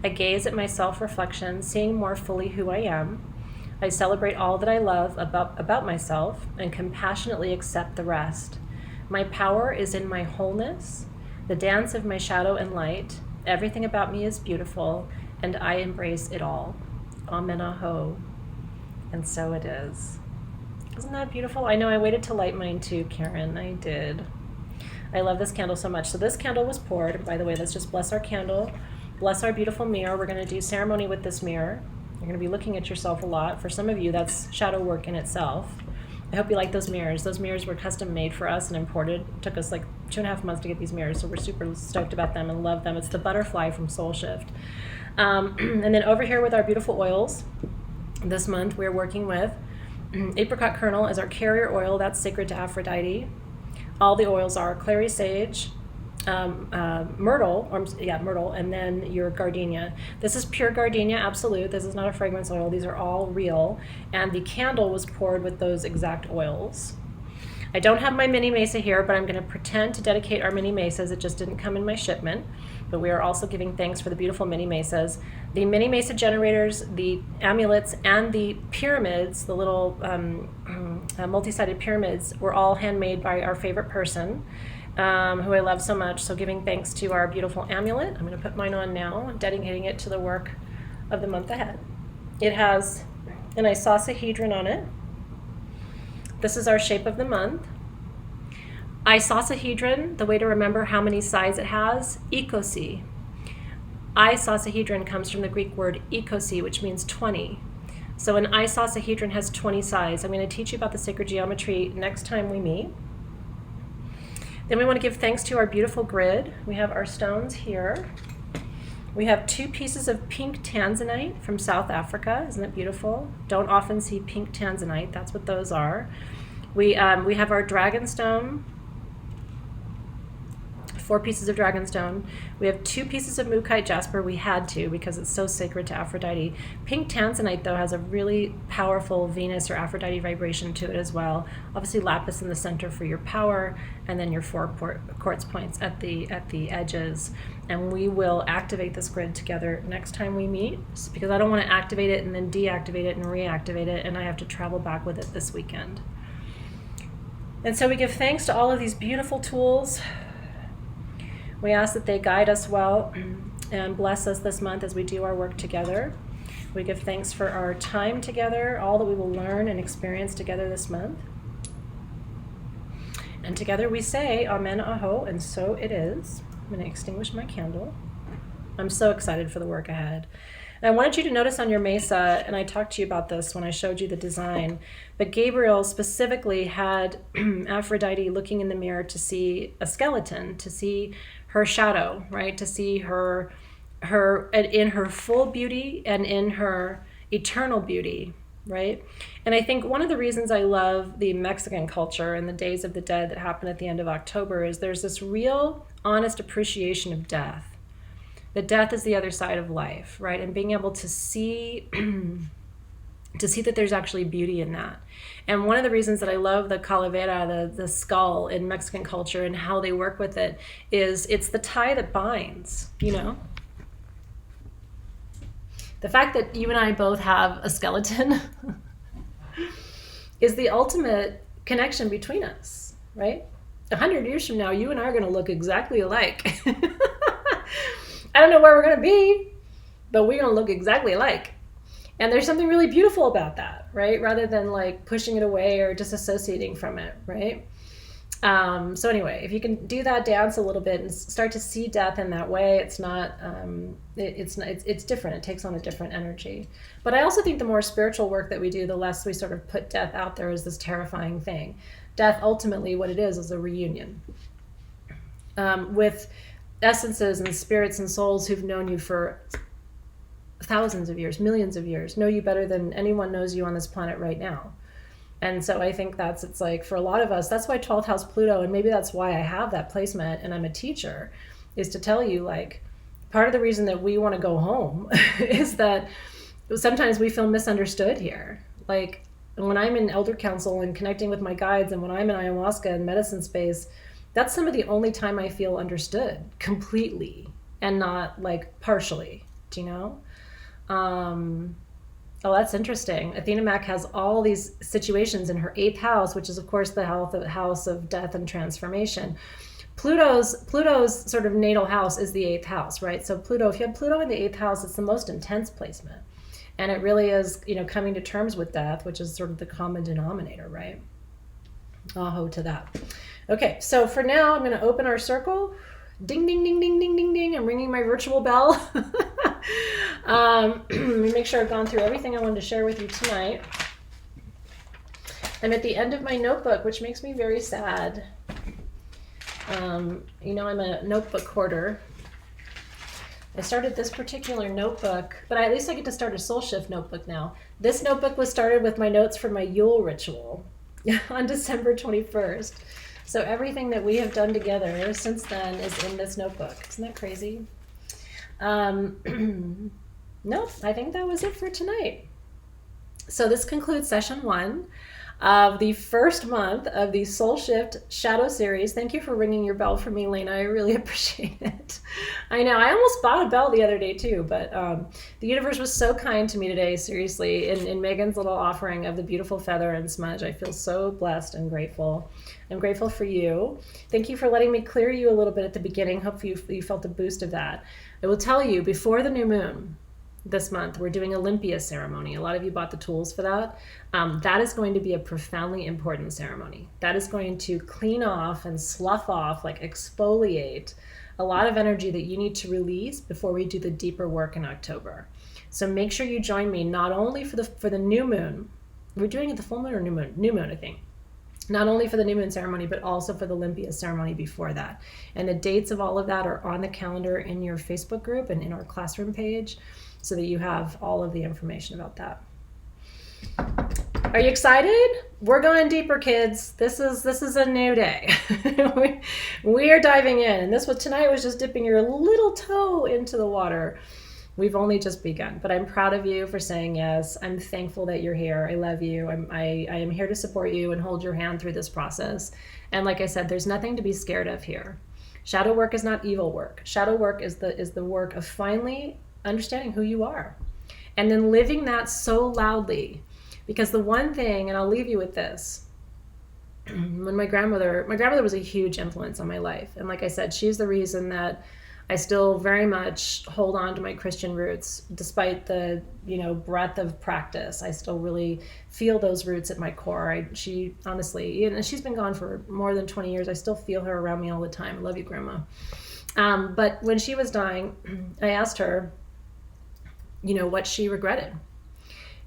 I gaze at my self-reflection, seeing more fully who I am. I celebrate all that I love about myself and compassionately accept the rest. My power is in my wholeness, the dance of my shadow and light. Everything about me is beautiful, and I embrace it all. Amen aho. And so it is. Isn't that beautiful? I know I waited to light mine too, Karen. I did. I love this candle so much. So this candle was poured. By the way, let's just bless our candle. Bless our beautiful mirror. We're going to do ceremony with this mirror. You're going to be looking at yourself a lot. For some of you, that's shadow work in itself. I hope you like those mirrors. Those mirrors were custom made for us and imported. It took us like 2.5 months to get these mirrors, so we're super stoked about them and love them. It's the butterfly from Soul Shift. And then over here with our beautiful oils, this month we're working with Apricot kernel is our carrier oil. That's sacred to Aphrodite. All the oils are clary sage, myrtle, myrtle, and then your gardenia. This is pure gardenia absolute. This is not a fragrance oil. These are all real. And the candle was poured with those exact oils. I don't have my mini mesa here, but I'm going to pretend to dedicate our mini mesas. It just didn't come in my shipment. But we are also giving thanks for the beautiful mini mesas. The mini mesa generators, the amulets, and the pyramids, the little multi-sided pyramids, were all handmade by our favorite person, who I love so much. So giving thanks to our beautiful amulet. I'm going to put mine on now, dedicating it to the work of the month ahead. It has an icosahedron on it. This is our shape of the month. Icosahedron, the way to remember how many sides it has, ikosi. Icosahedron comes from the Greek word ikosi, which means 20. So an icosahedron has 20 sides. I'm going to teach you about the sacred geometry next time we meet. Then we want to give thanks to our beautiful grid. We have our stones here. We have 2 pieces of pink tanzanite from South Africa. Isn't it beautiful? Don't often see pink tanzanite. That's what those are. We have our dragonstone, 4 pieces of dragonstone. We have 2 pieces of mookaite jasper. We had to because it's so sacred to Aphrodite. Pink tanzanite, though, has a really powerful Venus or Aphrodite vibration to it as well. Obviously, lapis in the center for your power, and then your 4 quartz points at the edges. And we will activate this grid together next time we meet, because I don't want to activate it and then deactivate it and reactivate it, and I have to travel back with it this weekend. And so we give thanks to all of these beautiful tools. We ask that they guide us well and bless us this month as we do our work together. We give thanks for our time together, all that we will learn and experience together this month. And together we say, Amen, Aho, and so it is. I'm going to extinguish my candle. I'm so excited for the work ahead. And I wanted you to notice on your mesa, and I talked to you about this when I showed you the design, but Gabriel specifically had Aphrodite looking in the mirror to see a skeleton, to see her shadow, right? To see her in her full beauty and in her eternal beauty, right? And I think one of the reasons I love the Mexican culture and the Days of the Dead that happen at the end of October is there's this real honest appreciation of death. That death is the other side of life, right? And being able to see that there's actually beauty in that. And one of the reasons that I love the calavera, the skull in Mexican culture and how they work with it is it's the tie that binds, you know? The fact that you and I both have a skeleton is the ultimate connection between us, right? 100 years from now, you and I are going to look exactly alike. I don't know where we're going to be, but we're going to look exactly alike. And there's something really beautiful about that, right? Rather than like pushing it away or disassociating from it, right? So anyway, if you can do that dance a little bit and start to see death in that way, it's not, it's different. It takes on a different energy. But I also think the more spiritual work that we do, the less we sort of put death out there as this terrifying thing. Death, ultimately, what it is a reunion with essences and spirits and souls who've known you for thousands of years, millions of years, know you better than anyone knows you on this planet right now. And so I think it's like for a lot of us, that's why 12th house Pluto, and maybe that's why I have that placement and I'm a teacher, is to tell you like part of the reason that we want to go home is that sometimes we feel misunderstood here. Like when I'm in elder council and connecting with my guides and when I'm in ayahuasca and medicine space, that's some of the only time I feel understood completely and not like partially, do you know? Oh, that's interesting. Athena Mac has all these situations in her 8th house, which is of course the house of death and transformation. Pluto's sort of natal house is the 8th house, right? So Pluto, if you have Pluto in the 8th house, it's the most intense placement. And it really is, coming to terms with death, which is sort of the common denominator, right? Aho to that. Okay, so for now, I'm going to open our circle. Ding, ding, ding, ding, ding, ding, ding. I'm ringing my virtual bell. Let me make sure I've gone through everything I wanted to share with you tonight. I'm at the end of my notebook, which makes me very sad. I'm a notebook hoarder. I started this particular notebook, but at least I get to start a Soul Shift notebook now. This notebook was started with my notes for my Yule ritual on December 21st. So everything that we have done together since then is in this notebook. Isn't that crazy? Nope, I think that was it for tonight. So this concludes session 1 of the first month of the Soul Shift Shadow Series. Thank you for ringing your bell for me, Lena. I really appreciate it. I know, I almost bought a bell the other day too, but the universe was so kind to me today, seriously, in Megan's little offering of the beautiful feather and smudge. I feel so blessed and grateful. I'm grateful for you. Thank you for letting me clear you a little bit at the beginning. Hopefully you felt a boost of that. I will tell you, before the new moon, this month, we're doing Olympia ceremony. A lot of you bought the tools for that. That is going to be a profoundly important ceremony. That is going to clean off and slough off, like exfoliate a lot of energy that you need to release before we do the deeper work in October. So make sure you join me not only for the new moon. We're doing it the full moon or new moon? New moon, I think. Not only for the new moon ceremony, but also for the Olympia ceremony before that. And the dates of all of that are on the calendar in your Facebook group and in our classroom page, so that you have all of the information about that. Are you excited? We're going deeper, kids. This is a new day. we are diving in. And tonight was just dipping your little toe into the water. We've only just begun, but I'm proud of you for saying yes. I'm thankful that you're here. I love you. I am here to support you and hold your hand through this process. And like I said, there's nothing to be scared of here. Shadow work is not evil work. Shadow work is the work of finally understanding who you are and then living that so loudly. Because the one thing, and I'll leave you with this, when my grandmother was a huge influence on my life. And like I said, she's the reason that I still very much hold on to my Christian roots, despite the, breadth of practice. I still really feel those roots at my core. She honestly, and she's been gone for more than 20 years. I still feel her around me all the time. I love you, Grandma. But when she was dying, I asked her, what she regretted.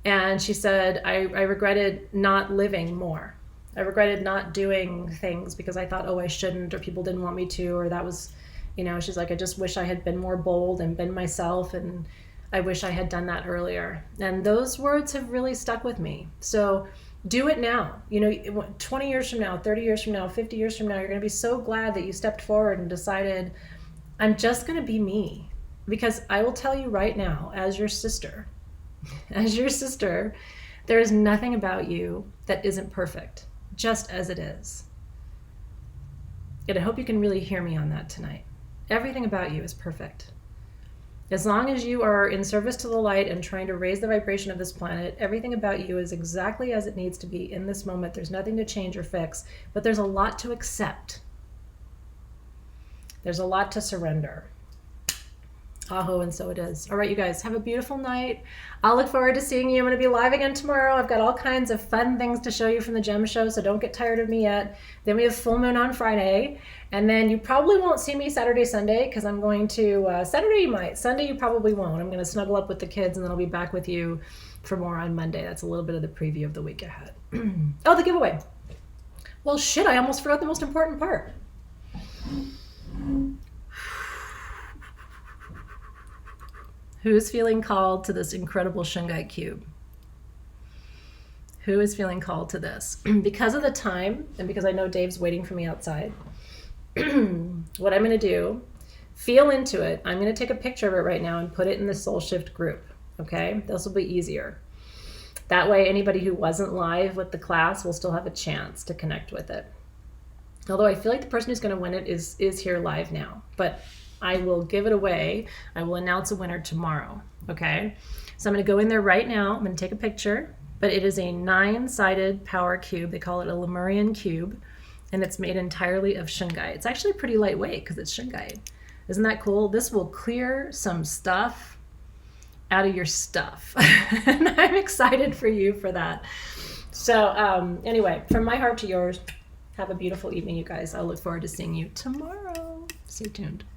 And she said, I regretted not living more. I regretted not doing things because I thought, I shouldn't, or people didn't want me to, or that was, she's like, I just wish I had been more bold and been myself, and I wish I had done that earlier. And those words have really stuck with me. So do it now. 20 years from now, 30 years from now, 50 years from now, you're going to be so glad that you stepped forward and decided, I'm just going to be me. Because I will tell you right now, as your sister, there is nothing about you that isn't perfect, just as it is. And I hope you can really hear me on that tonight. Everything about you is perfect. As long as you are in service to the light and trying to raise the vibration of this planet, everything about you is exactly as it needs to be in this moment. There's nothing to change or fix, but there's a lot to accept. There's a lot to surrender. Aho, and so it is. All right, you guys, have a beautiful night. I'll look forward to seeing you. I'm going to be live again tomorrow. I've got all kinds of fun things to show you from the gem show, so don't get tired of me yet. Then we have full moon on Friday, and then you probably won't see me Saturday, Sunday, because I'm going to, Saturday you might, Sunday you probably won't. I'm going to snuggle up with the kids, and then I'll be back with you for more on Monday. That's a little bit of the preview of the week ahead. Oh, the giveaway. Well, shit, I almost forgot the most important part. Who is feeling called to this incredible shungite cube? Who is feeling called to this? Because of the time, and because I know Dave's waiting for me outside, what I'm going to do, feel into it. I'm going to take a picture of it right now and put it in the Soul Shift group, okay? This will be easier. That way, anybody who wasn't live with the class will still have a chance to connect with it. Although I feel like the person who's going to win it is here live now, but I will give it away. I will announce a winner tomorrow, okay? So I'm going to go in there right now. I'm going to take a picture, but it is a 9-sided power cube. They call it a Lemurian cube, and it's made entirely of shungite. It's actually pretty lightweight because it's shungite. Isn't that cool? This will clear some stuff out of your stuff. And I'm excited for you for that. So anyway, from my heart to yours, have a beautiful evening, you guys. I'll look forward to seeing you tomorrow. Stay tuned.